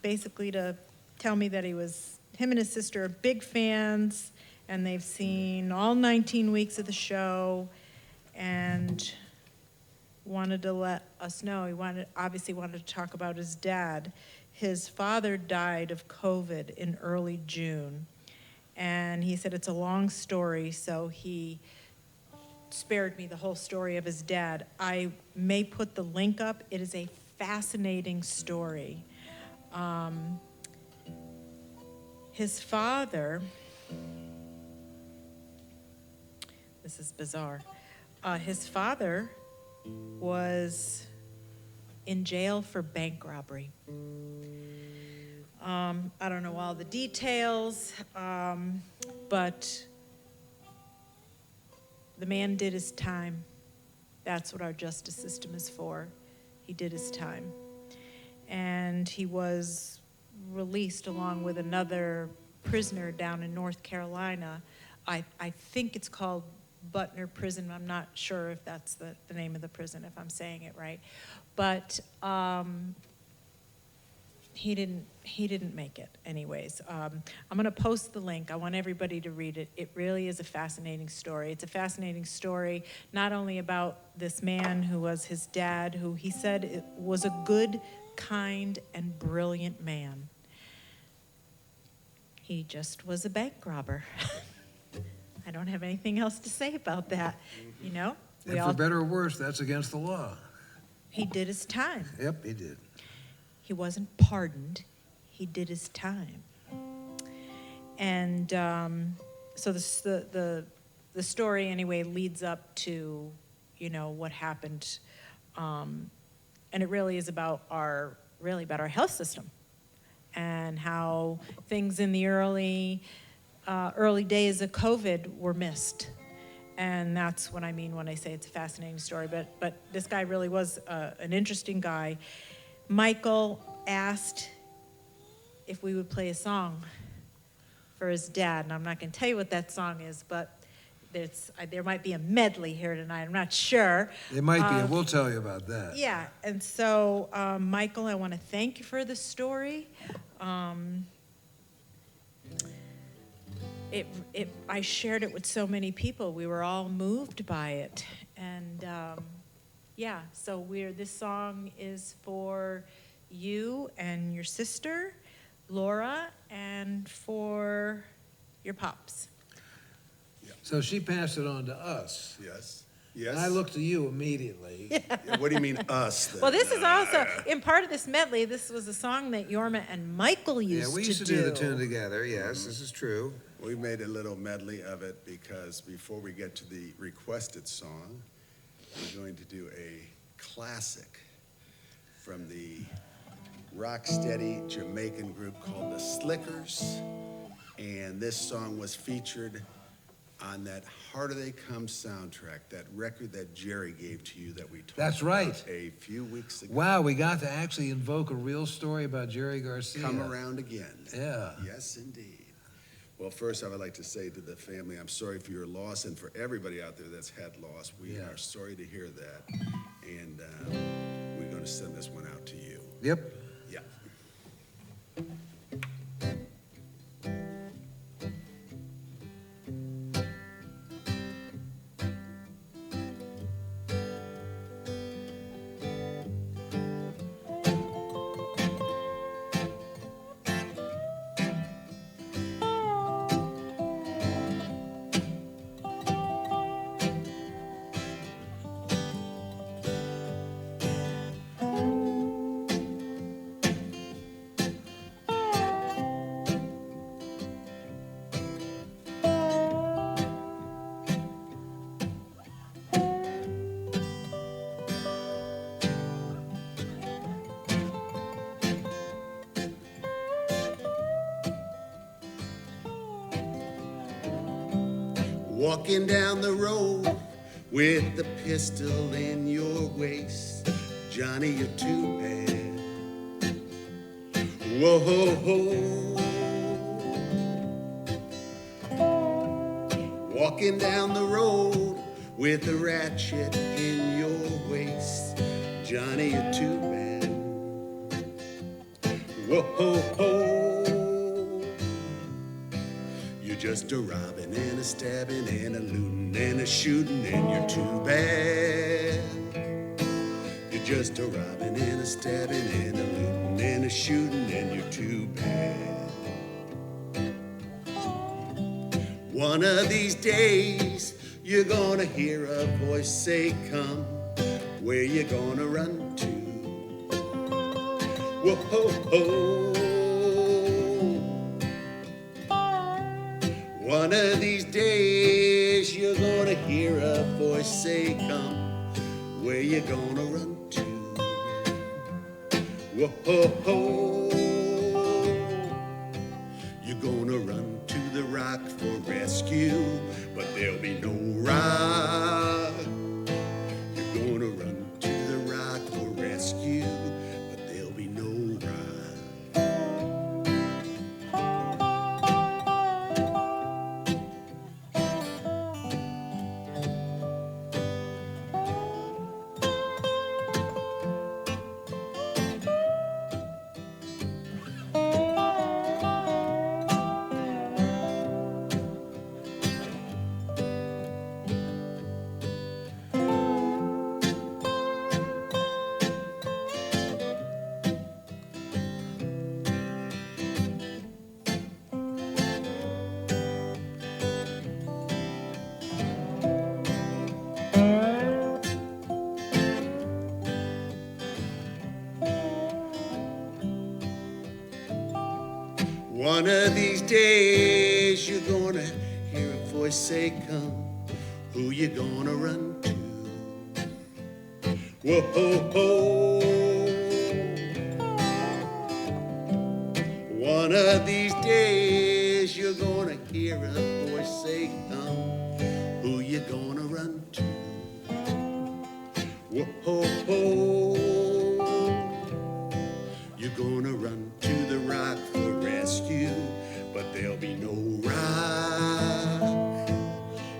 basically to tell me that him and his sister are big fans, and they've seen all 19 weeks of the show, and wanted to let us know. He obviously wanted to talk about his dad. His father died of COVID in early June, and he said it's a long story, so he spared me the whole story of his dad. I may put the link up. It is a fascinating story. His father, this is bizarre. His father was in jail for bank robbery. I don't know all the details, but the man did his time. That's what our justice system is for. He did his time. And he was released along with another prisoner down in North Carolina. I think it's called Butner Prison. I'm not sure if that's the name of the prison, if I'm saying it right. But he didn't make it anyways. I'm going to post the link. I want everybody to read it. It really is a fascinating story. It's a fascinating story not only about this man who was his dad, who he said it was a good, kind, and brilliant man. He just was a bank robber. I don't have anything else to say about that, you know? And for better or worse, that's against the law. He did his time. Yep, he did. He wasn't pardoned. He did his time. And so the story anyway leads up to, you know, what happened. And it really is about our health system and how things in the early days of COVID were missed. And that's what I mean when I say it's a fascinating story. But this guy really was an interesting guy. Michael asked if we would play a song for his dad, and I'm not going to tell you what that song is, but there might be a medley here tonight. I'm not sure. It might be, and we'll tell you about that. Yeah, and so, Michael, I want to thank you for the story. I shared it with so many people. We were all moved by it, and yeah. So this song is for you and your sister, Laura, and for your pops. So she passed it on to us. Yes. And I looked to you immediately. Yeah, what do you mean us then? Well, this is also, in part of this medley, this was a song that Yorma and Michael used to do. Yeah, we used to do the tune together, yes, this is true. We made a little medley of it because before we get to the requested song, we're going to do a classic from the rock-steady Jamaican group called the Slickers. And this song was featured on that Harder They Come soundtrack, that record that Jerry gave to you that we talked That's right. about a few weeks ago. Wow, we got to actually invoke a real story about Jerry Garcia. Come around again. Yeah. Yes, indeed. Well, first I would like to say to the family, I'm sorry for your loss, and for everybody out there that's had loss, we are sorry to hear that. And we're going to send this one out to you. Yep. Yeah. Walking down the road with the pistol in your waist, Johnny, you're too bad. Whoa, ho, ho. Walking down the road with a ratchet in your waist, Johnny, you're too bad. Whoa, ho, ho. Just a robbing and a stabbing and a looting and a shooting, and you're too bad. You're just a robbing and a stabbing and a looting and a shooting, and you're too bad. One of these days you're gonna hear a voice say, come, where you gonna run to? Whoa, ho, ho. One of these days you're gonna hear a voice say, come, where you gonna run to? Whoa, ho, ho. You're gonna run to the rock for rescue, but there'll be no rock. You're gonna run to the rock for rescue, but there'll be no rock. One of these days you're gonna hear a voice say, come. Who you gonna run to? Whoa, ho, ho. One of these days you're gonna hear a voice say, come. Who you gonna run to? Whoa, ho, ho. You're gonna run to the rock for rescue, but there'll be no rock.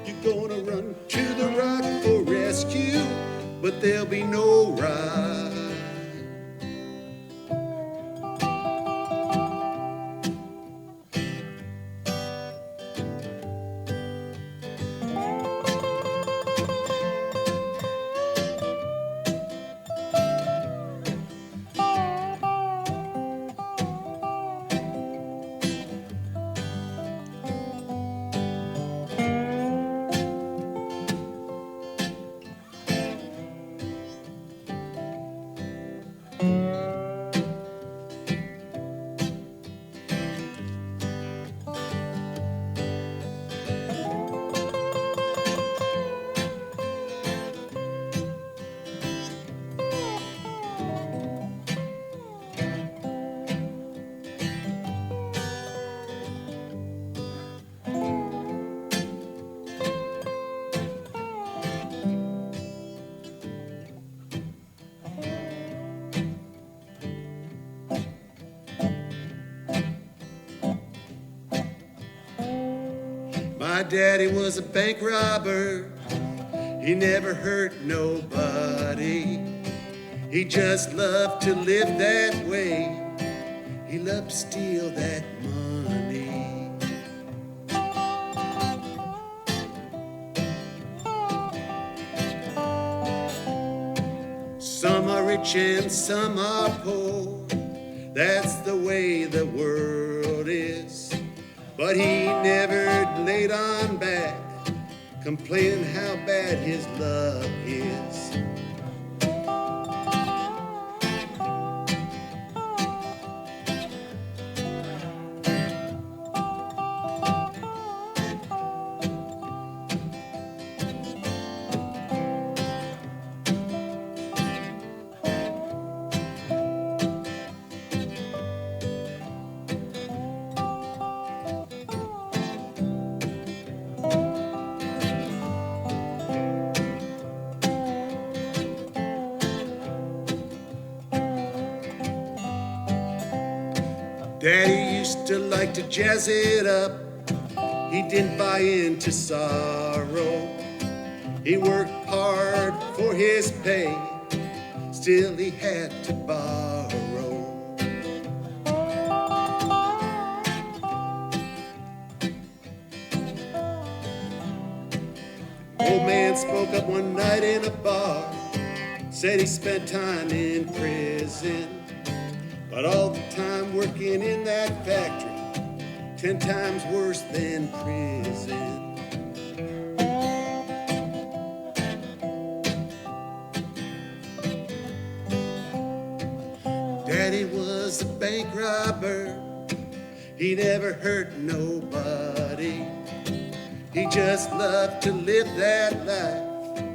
You're gonna run to the rock for rescue, but there'll be no rock. My daddy was a bank robber. He never hurt nobody. He just loved to live that way. He loved to steal that money. Some are rich and some are poor. That's the way the world is. But he never laid on back, complaining how bad his love is. Daddy used to like to jazz it up. He didn't buy into sorrow. He worked hard for his pay, still he had to borrow. Old man spoke up one night in a bar, said he spent time in prison. But all the time working in that factory, 10 times worse than prison. Daddy was a bank robber. He never hurt nobody. He just loved to live that life.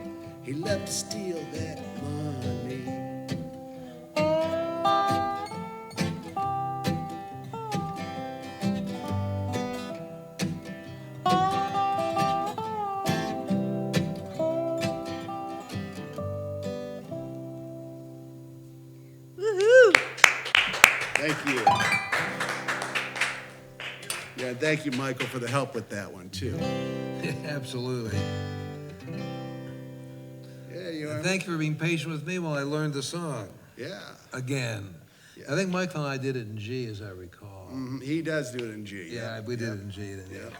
He loved to steal that money. Woohoo! Thank you. Yeah, thank you, Michael, for the help with that one, too. Absolutely. Yeah, you are. And thank you for being patient with me while I learned the song Yeah. again. Yeah. I think Michael and I did it in G, as I recall. He does do it in G. Yeah, we did it in G then, yeah. Yeah.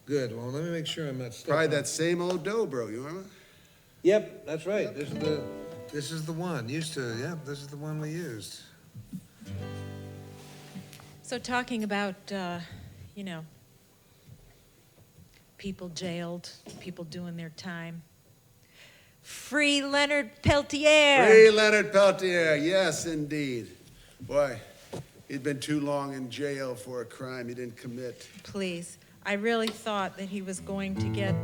Good, well, let me make sure I'm not stuck. Probably on- that same old dobro, you remember? Yep, that's right, this is the one, this is the one we used. So talking about, people jailed, people doing their time. Free Leonard Peltier. Free Leonard Peltier, yes, indeed. Boy, He'd been too long in jail for a crime he didn't commit. Please. I really thought that he was going to get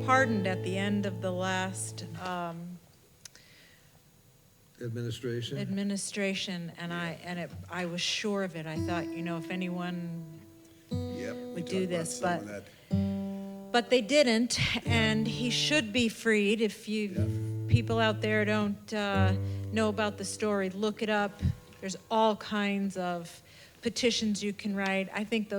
pardoned at the end of the last administration, and I was sure of it. I thought, if anyone Yep. would we do talked about this, some of that. but they didn't, and he should be freed. If people out there don't know about the story, look it up. There's all kinds of petitions you can write. I think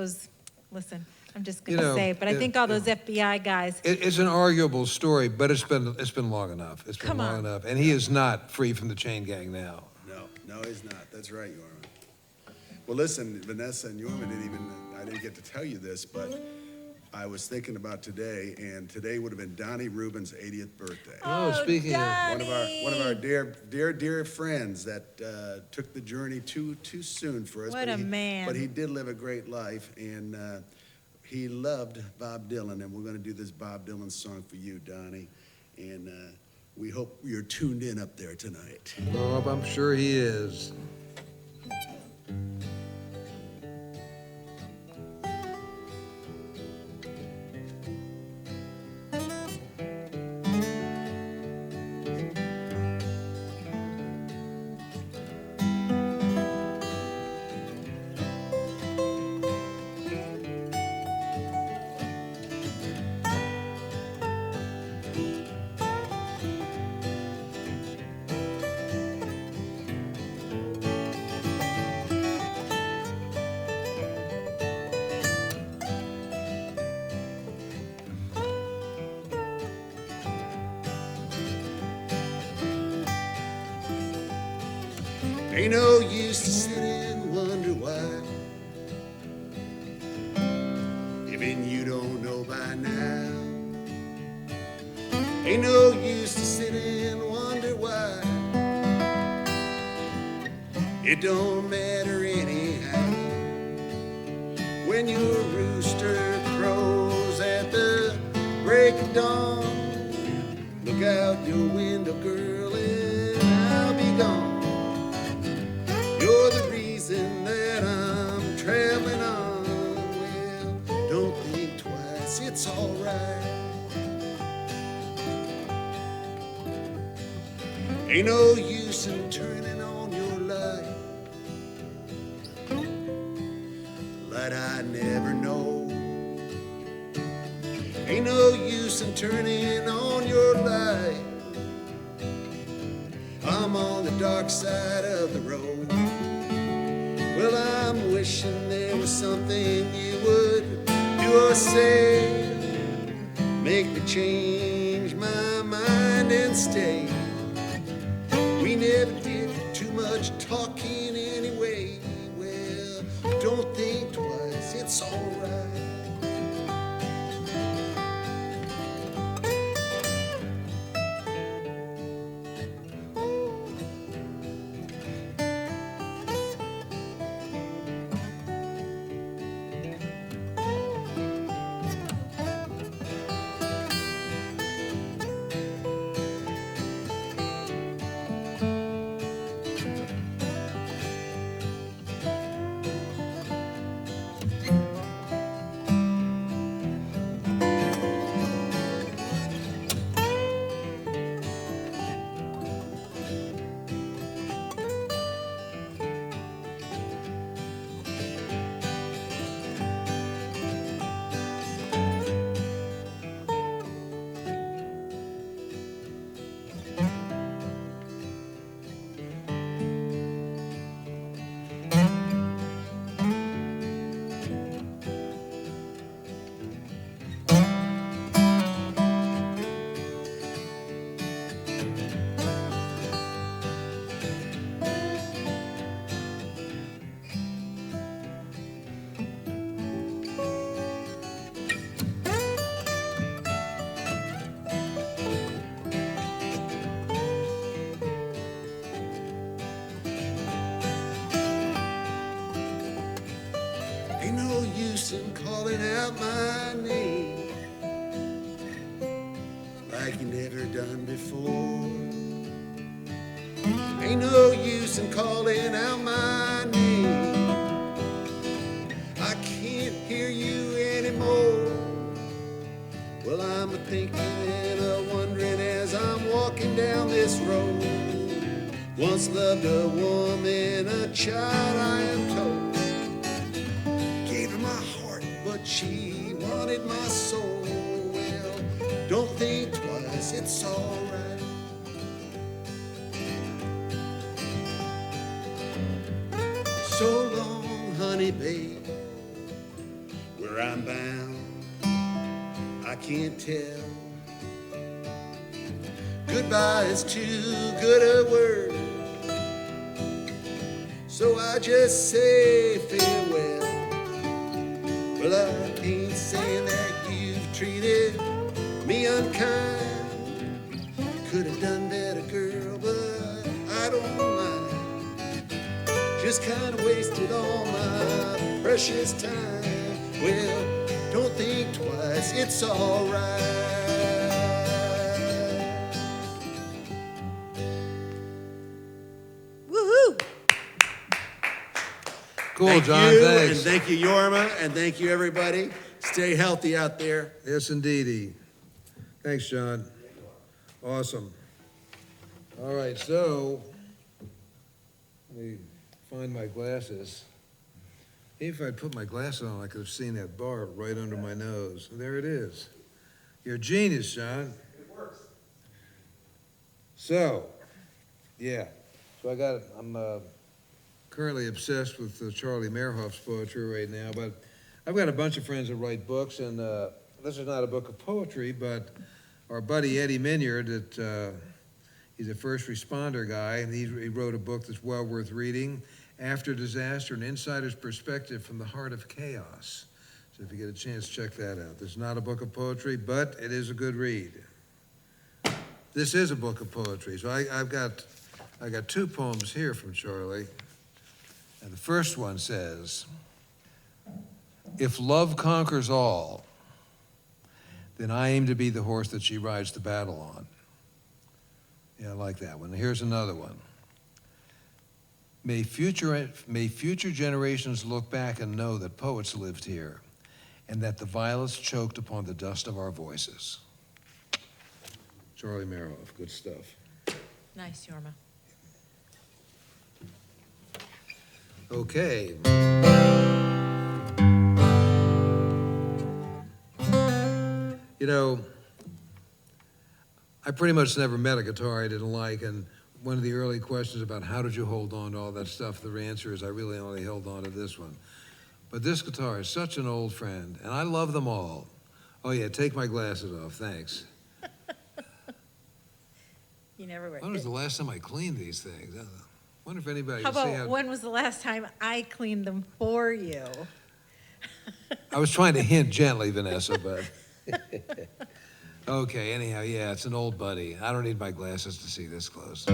listen, I'm just going to say it, but I think all those FBI guys, It's an arguable story, but it's been long enough. It's been Come long on. enough. And he is not free from the chain gang now. No, he's not. That's right, Yorman. Well, listen, Vanessa and Yorman I didn't get to tell you this, but I was thinking about today, and today would have been Donnie Rubin's 80th birthday. Oh, speaking of- One of our dear friends that took the journey too soon for us. What a man. But he did live a great life, and he loved Bob Dylan, and we're going to do this Bob Dylan song for you, Donnie. And we hope you're tuned in up there tonight. Oh, I'm sure he is. Ain't no use to sit and wonder why. Even you don't know by now. Ain't no use to sit and wonder why. It don't matter anyhow. When your rooster crows at the break of dawn, look out your window, girl, and I'll be gone. You're the reason that I'm traveling on. Well, don't think twice, it's alright. Ain't no use in turning on your light. Light I never know. Ain't no use in turning on your light. I'm on the dark side of the road. Well, I'm wishing there was something you would do or say. Make me change my mind and stay. We never did too much talking anyway. Well, don't think twice, it's alright. Ain't no use in calling out my name like you never done before. Ain't no use in calling out my name thinking and wondering as I'm walking down this road. Once loved a woman, a child I am told. Gave her my heart, but she wanted my soul. Well, don't think twice, it's alright. So long, honey babe, where I'm bound, I can't tell. Goodbye is too good a word, so I just say farewell. Well, I ain't saying that you've treated me unkind. Could have done better, girl, but I don't mind. Just kind of wasted all my precious time. Well, don't think twice, it's alright. Woo-hoo! Cool, Thank John, you, thanks. and thank you, Yorma, and thank you, everybody. Stay healthy out there. Yes, indeedy. Thanks, John. Awesome. All right, so, let me find my glasses. If I'd put my glasses on, I could have seen that bar right under my nose. There it is. You're a genius, John. It works. So, yeah. So I'm currently obsessed with Charlie Meerhoff's poetry right now, but I've got a bunch of friends that write books, and this is not a book of poetry, but our buddy Eddie Minyard, he's a first responder guy, and he wrote a book that's well worth reading, After Disaster, An Insider's Perspective from the Heart of Chaos. So if you get a chance, check that out. This is not a book of poetry, but it is a good read. This is a book of poetry, so I got two poems here from Charlie. And the first one says, if love conquers all, then I aim to be the horse that she rides the battle on. Yeah, I like that one. Here's another one. May future generations look back and know that poets lived here, and that the violets choked upon the dust of our voices. Charlie Meerhoff, good stuff. Nice, Yorma. Okay. You know, I pretty much never met a guitar I didn't like, and one of the early questions about how did you hold on to all that stuff, the answer is I really only held on to this one. But this guitar is such an old friend, and I love them all. Oh yeah, take my glasses off, thanks. You never were. When was the last time I cleaned these things? I wonder if anybody How can see about, when was the last time I cleaned them for you? I was trying to hint gently, Vanessa, but. Okay, anyhow, yeah, it's an old buddy. I don't need my glasses to see this close.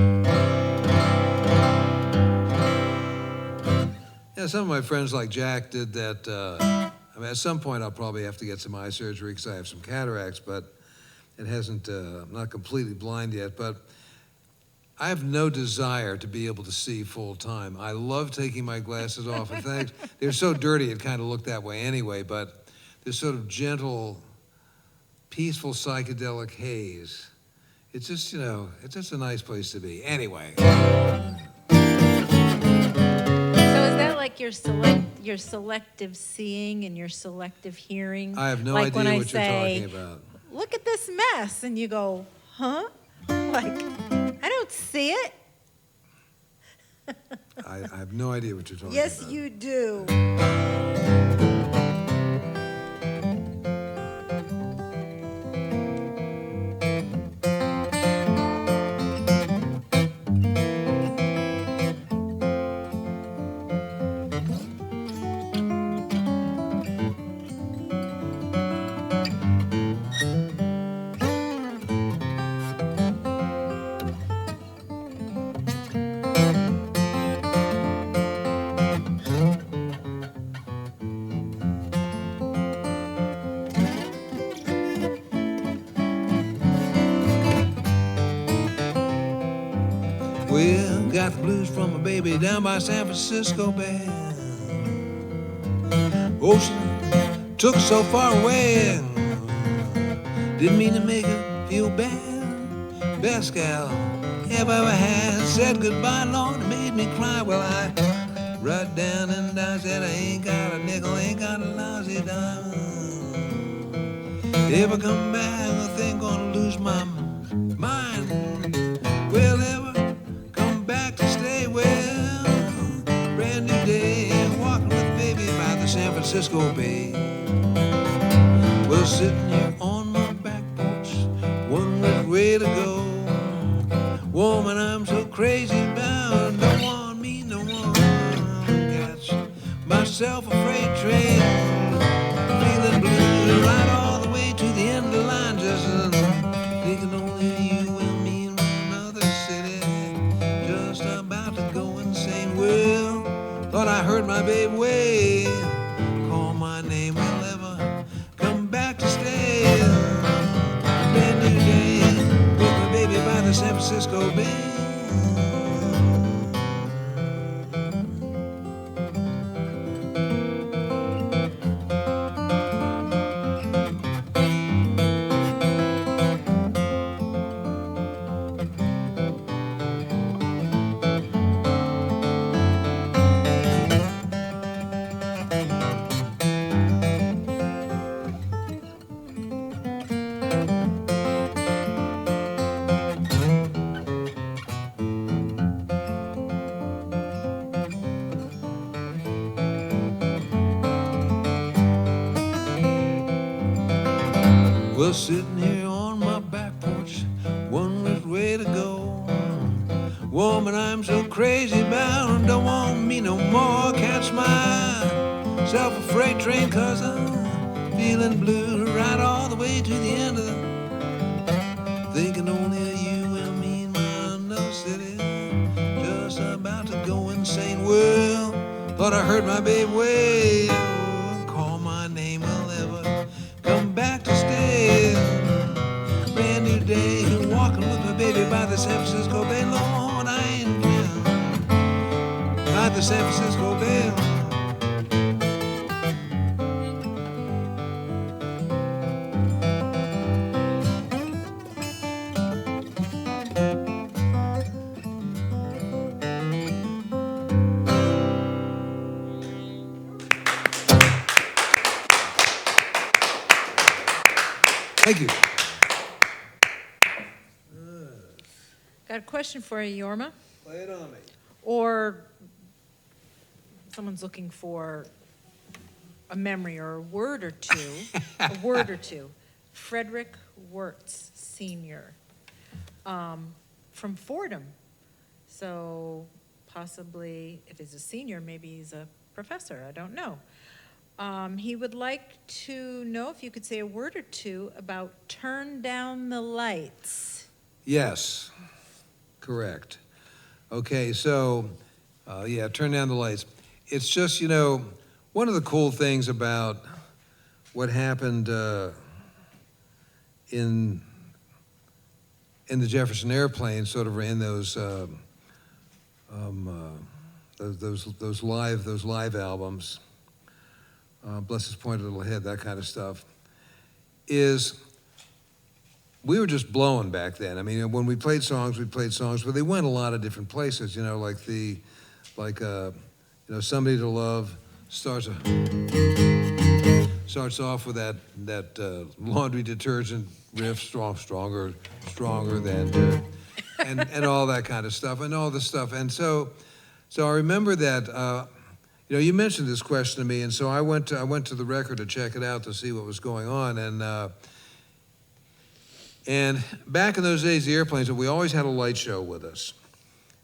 Yeah, some of my friends like Jack did that. I mean, at some point I'll probably have to get some eye surgery because I have some cataracts, but it hasn't, I'm not completely blind yet, but I have no desire to be able to see full time. I love taking my glasses off, and thanks, they're so dirty it kind of looked that way anyway, but this sort of gentle, peaceful psychedelic haze. It's just, you know, it's just a nice place to be. Anyway. So is that like your selective seling and your selective hearing? I have no Like idea when I what you're say, talking about. look at this mess, and you go, huh? Like, I don't see it. I have no idea what you're talking Yes, about. you do. Well, got the blues from a baby down by San Francisco Bay. Ocean took us so far away. Didn't mean to make her feel bad. Best gal ever had. Said goodbye, Lord, it made me cry. Well, I right down and I said I ain't got a nickel, ain't got a lousy dime. Ever come back, I think gonna lose my mind. Will ever come back to stay? Well, brand new day, walking with baby by the San Francisco Bay. Well, sitting here on my back porch, wondering way to go. Woman, I'm so crazy about, don't want me no more. Catch myself a freight train, feeling blue, right all the way to the end of the line, just thinking only you and me in another city, just about to go insane. Well, thought I heard my baby way, call my name, will ever come back to stay. Brand new day, with my baby by the San Francisco Bay. Well, sitting here on my back porch, one which way to go. Woman, I'm so crazy about, don't want me no more. Catch myself a freight train, cause I'm feeling blue, right all the way to the end of the, thinking only of you and me in my another city, just about to go insane. Well, thought I heard my baby way, call my name, will ever come back to stay. Brand new day, walking with my baby by the San Francisco Bay. Lord, I ain't down by the San Francisco Bay. Thank you. Got a question for you, Yorma. Lay it on me. Or someone's looking for a memory or a word or two, a word or two. Frederick Wirtz, Sr., from Fordham. So possibly, if he's a senior, maybe he's a professor, I don't know. He would like to know if you could say a word or two about Turn Down the Lights. Yes, correct. Okay, so, yeah, turn down the lights. It's just, you know, one of the cool things about what happened in the Jefferson Airplane, sort of in those live albums, Bless His Pointed Little Head, that kind of stuff, is we were just blowing back then. I mean, when we played songs, but they went a lot of different places, you know, like Somebody to Love starts off with that laundry detergent riff, stronger than, and all that kind of stuff, and all this stuff. And so I remember that, you know, you mentioned this question to me, and so I went to the record to check it out to see what was going on, and back in those days, the Airplanes, we always had a light show with us.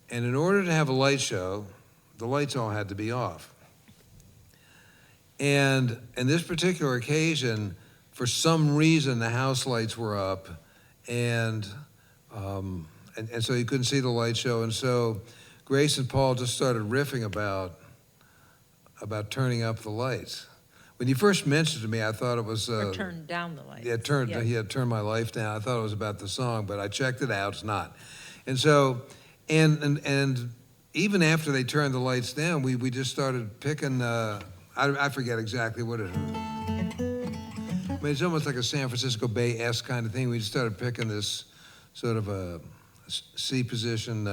And in order to have a light show, the lights all had to be off. And in this particular occasion, for some reason, the house lights were up, and so you couldn't see the light show. And so Grace and Paul just started riffing about turning up the lights. When you first mentioned it to me, I thought it was... Or Turn Down the Lights. Yeah, he had Turned My Life Down. I thought it was about the song, but I checked it out, it's not. And so, and even after they turned the lights down, we just started picking, I forget exactly what it is. I mean, it's almost like a San Francisco Bay-esque kind of thing. We just started picking this sort of a C position,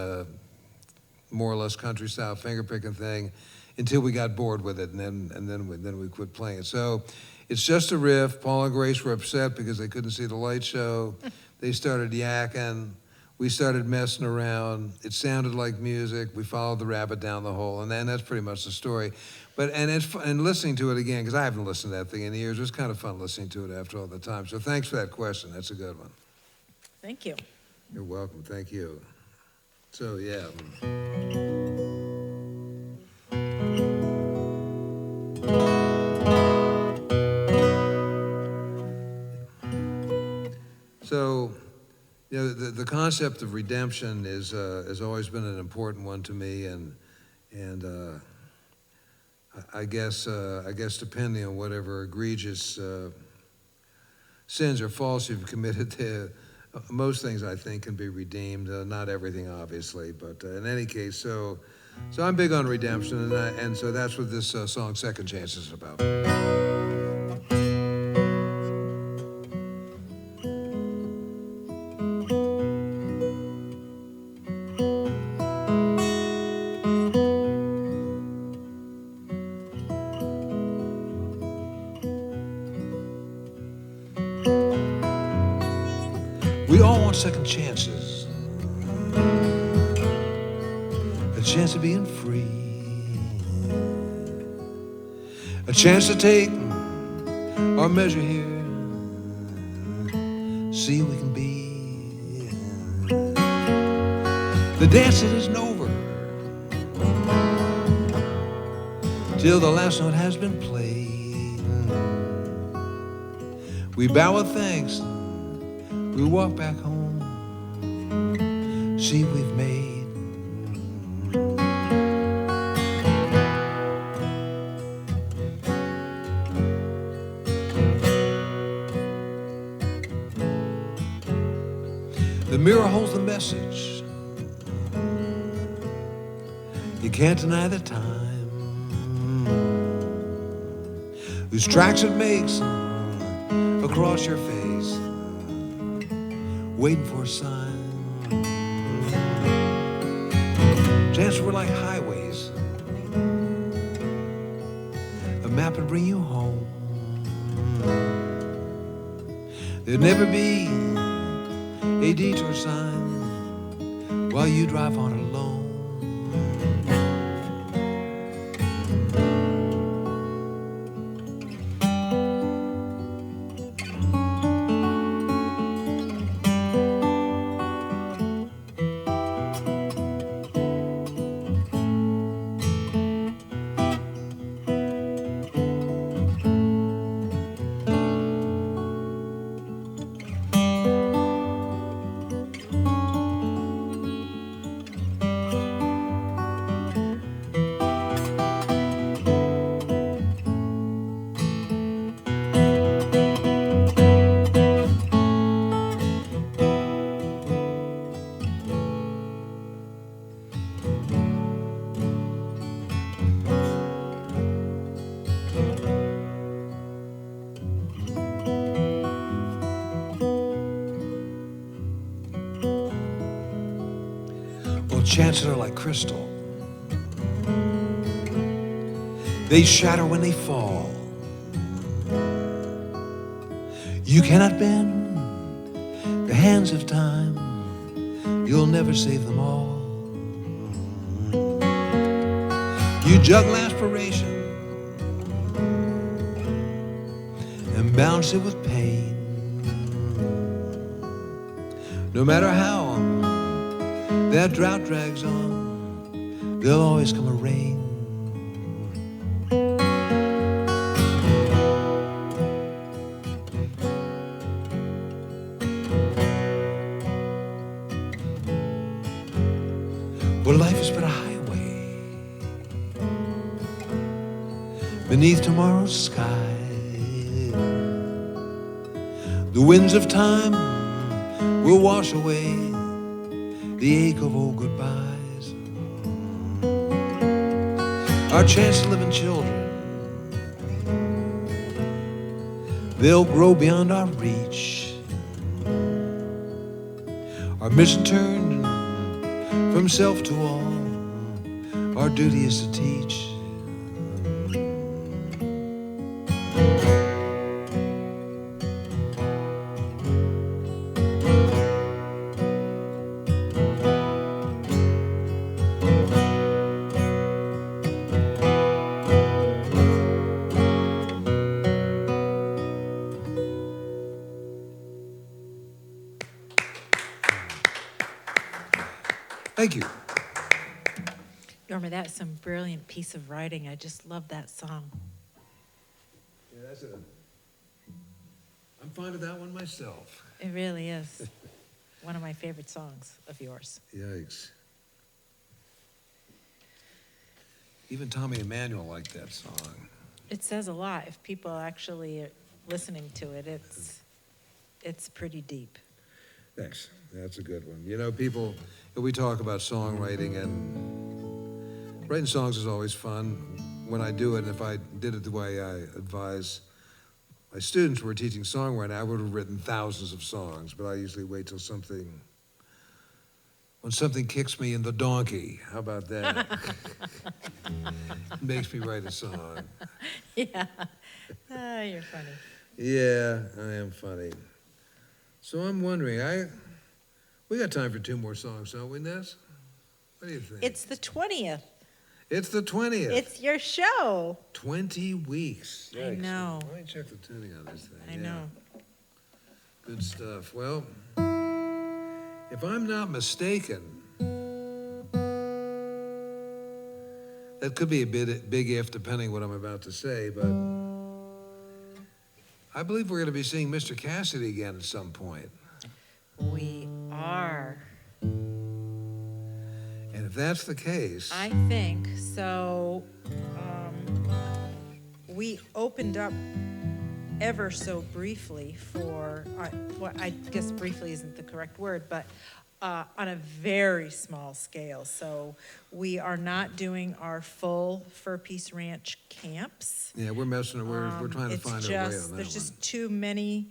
more or less country style finger picking thing, until we got bored with it, and then we quit playing it. So it's just a riff. Paul and Grace were upset because they couldn't see the light show. They started yakking. We started messing around. It sounded like music. We followed the rabbit down the hole, and then that's pretty much the story. But and listening to it again, because I haven't listened to that thing in years, it was kind of fun listening to it after all the time. So thanks for that question. That's a good one. Thank you. You're welcome. Thank you. So yeah. So, you know, the concept of redemption is has always been an important one to me, and I guess depending on whatever egregious sins or faults you've committed, most things I think can be redeemed. Not everything, obviously, but in any case, so I'm big on redemption, and so that's what this song "Second Chance" is about. We all want second chances, a chance of being free, a chance to take our measure here, see who we can be. The dance isn't over till the last note has been played. We bow with thanks. We walk back home, see we've made. The mirror holds the message. You can't deny the time. Whose tracks it makes across your face, waiting for a sign. Chances were like highways. A map would bring you home. There'd never be a detour sign while you drive on alone. Chances are like crystal. They shatter when they fall. You cannot bend the hands of time. You'll never save them all. You juggle aspiration and balance it with pain. No matter how that drought drags on, there'll always come a rain. Well, life is but a highway beneath tomorrow's sky. The winds of time will wash away the ache of old goodbyes. Our chance to live in children, they'll grow beyond our reach. Our mission turned from self to all. Our duty is to teach. Thank you. Norma, that's some brilliant piece of writing. I just love that song. Yeah, I'm fond of that one myself. It really is one of my favorite songs of yours. Yikes. Even Tommy Emmanuel liked that song. It says a lot. If people actually are listening to it, it's pretty deep. Thanks. That's a good one. You know, we talk about songwriting, and writing songs is always fun when I do it. And if I did it the way I advise my students who are teaching songwriting, I would have written thousands of songs, but I usually wait till when something kicks me in the donkey. How about that? It makes me write a song. Yeah. You're funny. Yeah, I am funny. So I'm wondering, we got time for 2 more songs, don't we, Ness? What do you think? It's the 20th. It's the 20th. It's your show. 20 weeks. I Yikes. know. Let me check the tuning on this thing. I Yeah. know. Good stuff. Well, if I'm not mistaken, that could be a big if, depending what I'm about to say, but I believe we're going to be seeing Mr. Cassidy again at some point. We are. And if that's the case, I think so. We opened up ever so briefly for, I guess briefly isn't the correct word, but on a very small scale. So we are not doing our full Fur Peace Ranch camps. yeah, we're trying to It's find our way just, on that there's one. just too many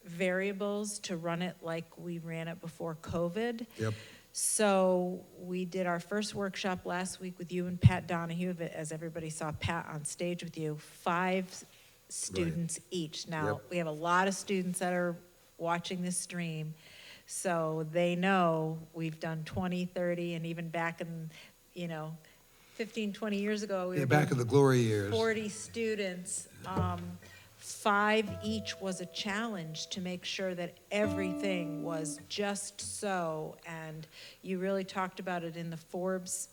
variables to run it like we ran it before COVID. Yep. So we did our first workshop last week with you and Pat Donahue, as everybody saw Pat on stage with you, 5 students each. Now, Yep. we have a lot of students that are watching this stream, so they know we've done 20, 30, and even back in, 15, 20 years ago, we Yeah, were back doing in the glory years. 40 students. 5 each was a challenge to make sure that everything was just so. And you really talked about it in the Forbes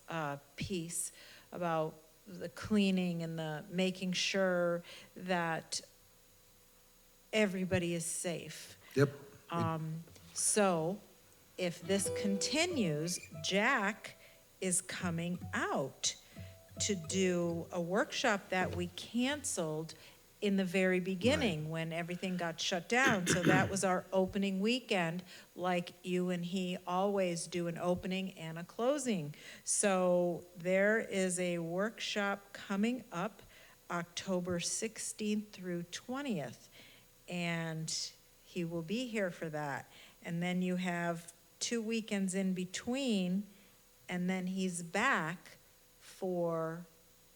piece about the cleaning and the making sure that everybody is safe. Yep. So if this continues, Jack is coming out to do a workshop that we canceled in the very beginning when everything got shut down. So that was our opening weekend, like you and he always do, an opening and a closing. So there is a workshop coming up October 16th through 20th, and he will be here for that. And then you have 2 weekends in between, and then he's back for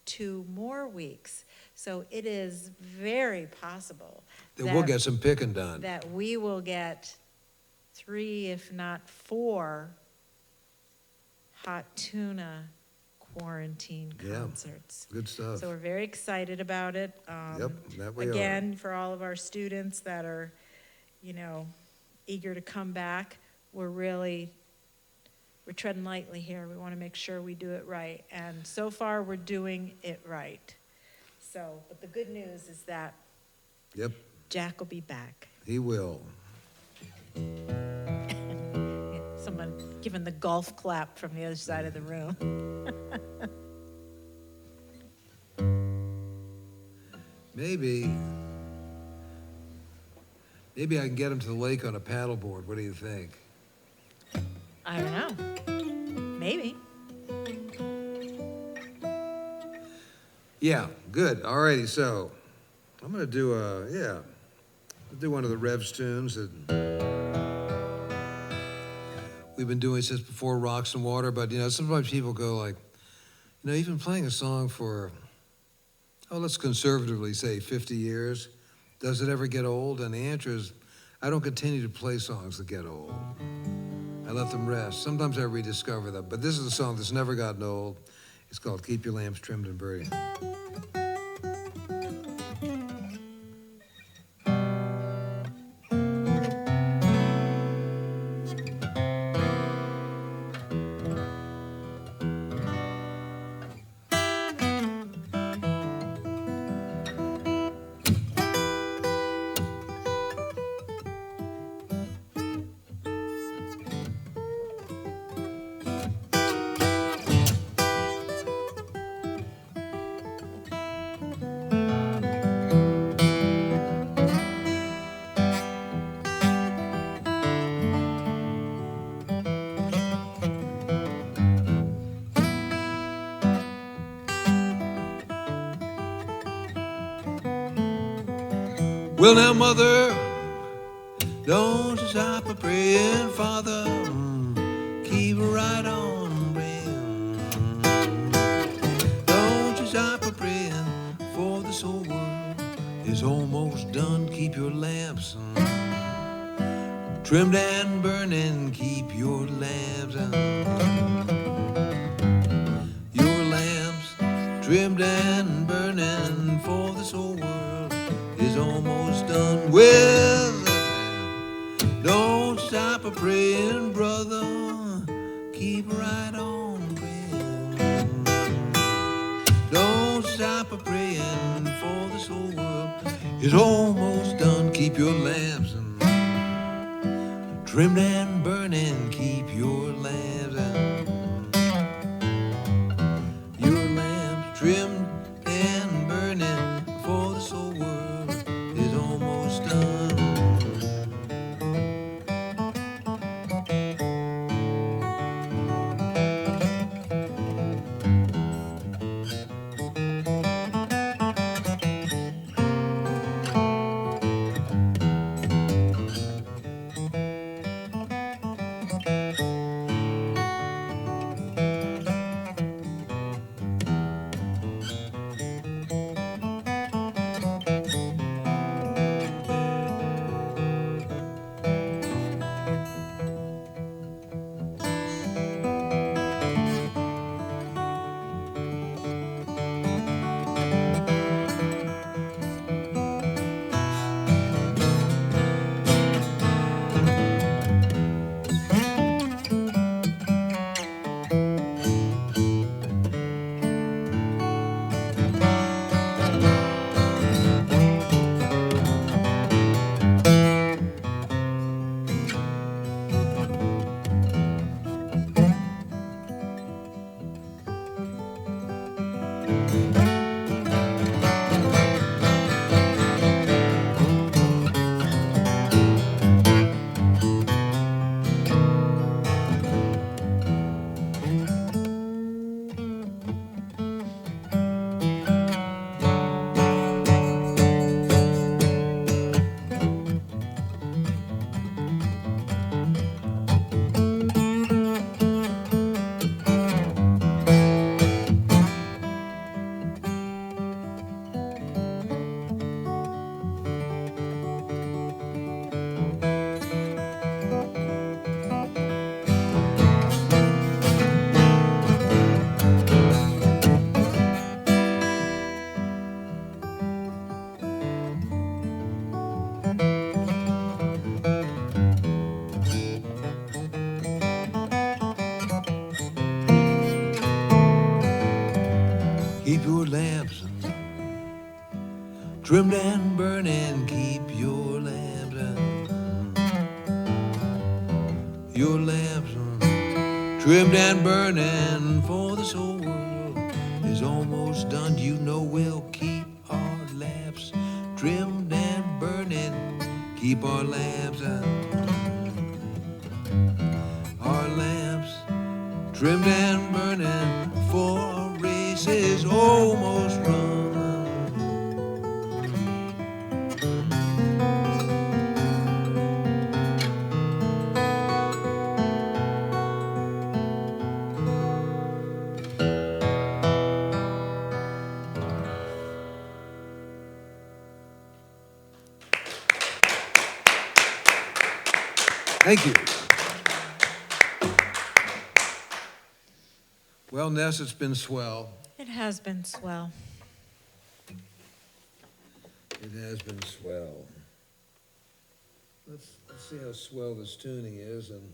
2 more weeks. So it is very possible Then we'll get some picking done. that we will get 3, if not 4, Hot Tuna quarantine Yeah. concerts. Good stuff. So we're very excited about it. Yep, that we are. Again, for all of our students that are, eager to come back, we're treading lightly here. We want to make sure we do it right. And so far, we're doing it right. So, but the good news is that Yep, Jack will be back. he will. Someone giving the golf clap from the other side of the room. Maybe I can get him to the lake on a paddleboard. What do you think? I don't know. Maybe. Yeah, good. All righty, so I'm going to do do one of the Revs tunes that we've been doing since before Rocks and Water, but sometimes people go like, even playing a song for, let's conservatively say 50 years, does it ever get old? And the answer is, I don't continue to play songs that get old. I let them rest. Sometimes I rediscover them, but this is a song that's never gotten old. It's called Keep Your Lamps Trimmed and Burning. Well, now, Mother, don't you stop a praying, Father, keep right on praying. Don't you stop a praying, for this whole world is almost done. Keep your lamps trimmed and burning, keep your lamps trimmed and burning, for this whole world is almost done. Well, don't stop a praying, brother, keep right on praying. Don't stop a praying, for this whole world is almost done. Keep your lamps trimmed and burning, keep your lamps trimmed and burning, for this whole world is almost done. Keep your lamps trimmed and burning, keep your lamps trimmed and burning, for this whole world is almost done. We'll keep our lamps trimmed and burning, keep our lamps trimmed and burning, for our race is almost run. Thank you. Well, Ness, it's been swell. It has been swell. It has been swell. Let's see how swell this tuning is and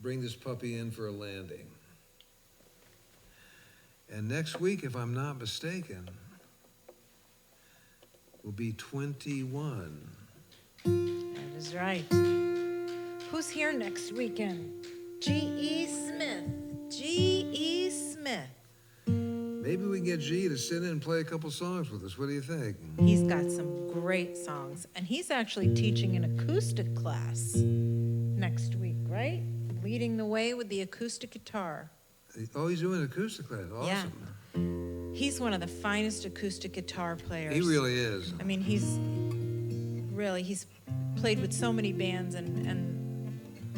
bring this puppy in for a landing. And next week, if I'm not mistaken, will be 21. That is right. Who's here next weekend? G.E. Smith. G.E. Smith. Maybe we can get G to sit in and play a couple songs with us. What do you think? He's got some great songs, and he's actually teaching an acoustic class next week, right? Leading the way with the acoustic guitar. Oh, he's doing acoustic class. Yeah. Awesome. He's one of the finest acoustic guitar players. He really is. I mean, he's played with so many bands, and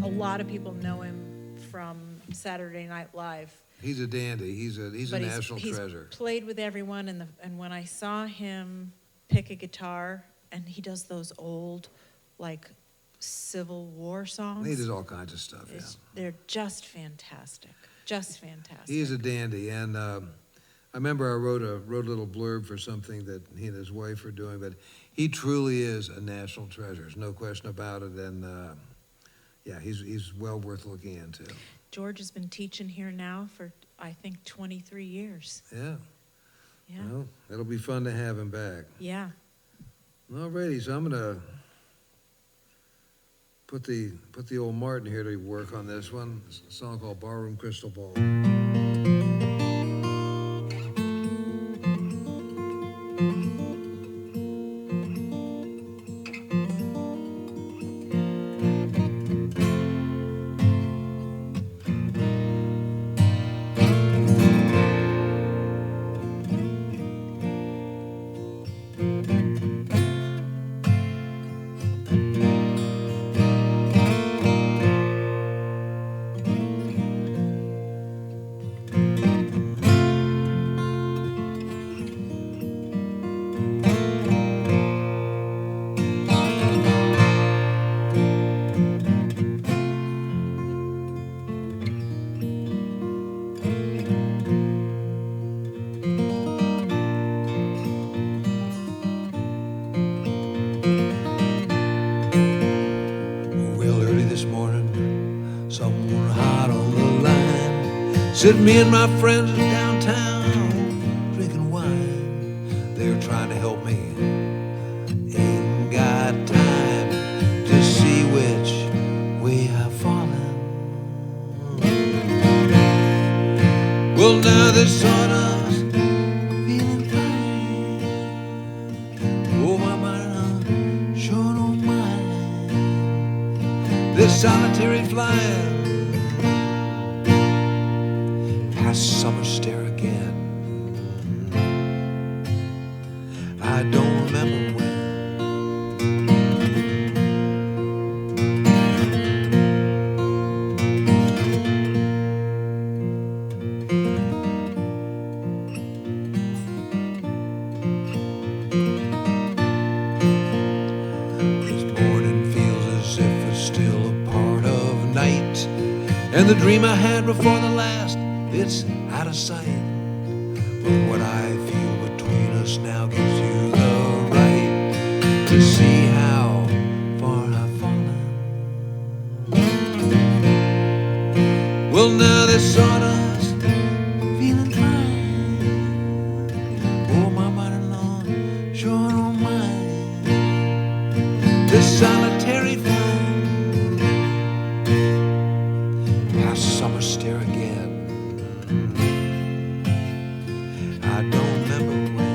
a lot of people know him from Saturday Night Live. He's a dandy. He's a But national he's treasure. played with everyone, and when I saw him pick a guitar, and he does those old, like, Civil War songs. He does all kinds of stuff, yeah. They're just fantastic. Just fantastic. He is a dandy, and I remember I wrote a little blurb for something that he and his wife are doing, but he truly is a national treasure. There's no question about it, and yeah, he's well worth looking into. George has been teaching here now for, I think, 23 years. Yeah. Yeah. Well, it'll be fun to have him back. Yeah. Alrighty, so I'm gonna put the old Martin here to work on this one. It's a song called Barroom Crystal Ball. Sitting me and my friends downtown drinking wine. They're trying to help me. Ain't got time to see which way I've fallen. Well, now this sawdust feeling fine. Oh, my mind, I sure don't mind this solitary flying. Summer stare again. I don't remember when. This morning feels as if it's still a part of night, and the dream I had before the last, it's out of sight. But what I feel between us now gives you the right to see how far I've fallen. Well, now this sawdust feeling fine. Oh, my mother-in-law sure don't mind this solitary flying. Past summer stare again. I don't remember when.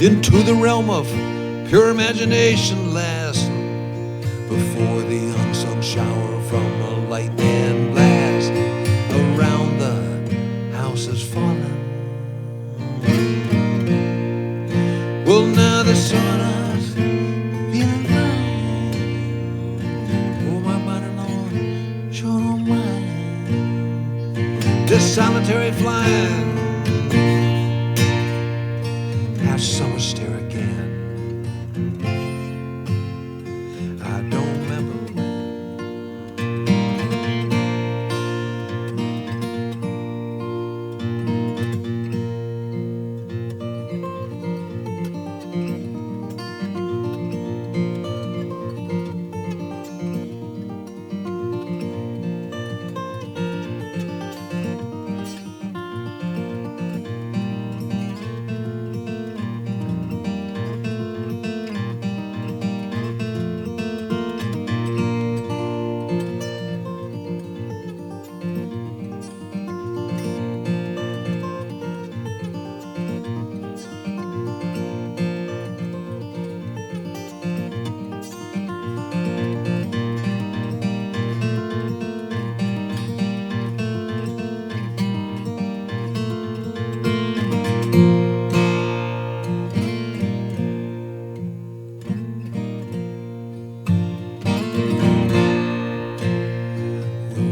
into the realm of pure imagination last, before the unsung shower from a lightning blast around the house has fallen. Well, now the sun is feeling fine. Oh, my body, Lord, sure don't mind. This solitary flying past summer stair again. I don't remember when.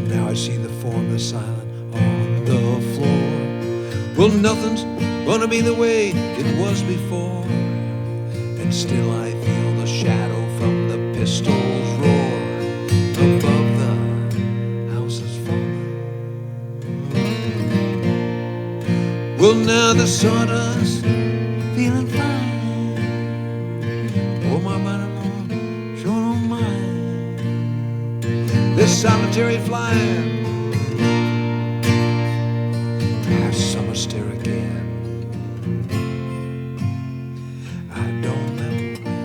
Now I see the formless silent on the floor. Well, nothing's gonna be the way it was before, and still I feel the shadow from the pistol's roar above the house is falling. Well, now the sawdust feeling fine. Oh, my body, Lord, sure don't mind. This solitary flying past summer stair again. I don't remember when.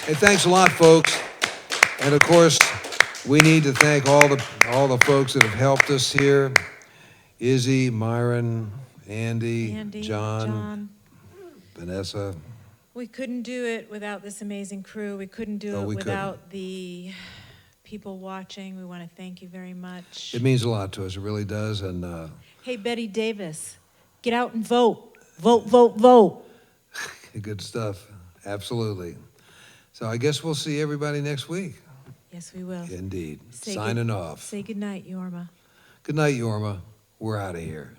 Hey, thanks a lot, folks. And of course, we need to thank all the folks that have helped us here. Izzy, Myron, Andy, Andy, John, Vanessa. We couldn't do it without this amazing crew. We couldn't do No, it we without the people watching. We want to thank you very much. It means a lot to us, it really does. And Hey, Betty Davis, get out and vote. Vote, vote, vote. good stuff, absolutely. So I guess we'll see everybody next week. Yes, we will. Indeed. Say Signing off. Say goodnight, Yorma. Good night, Yorma. We're out of here.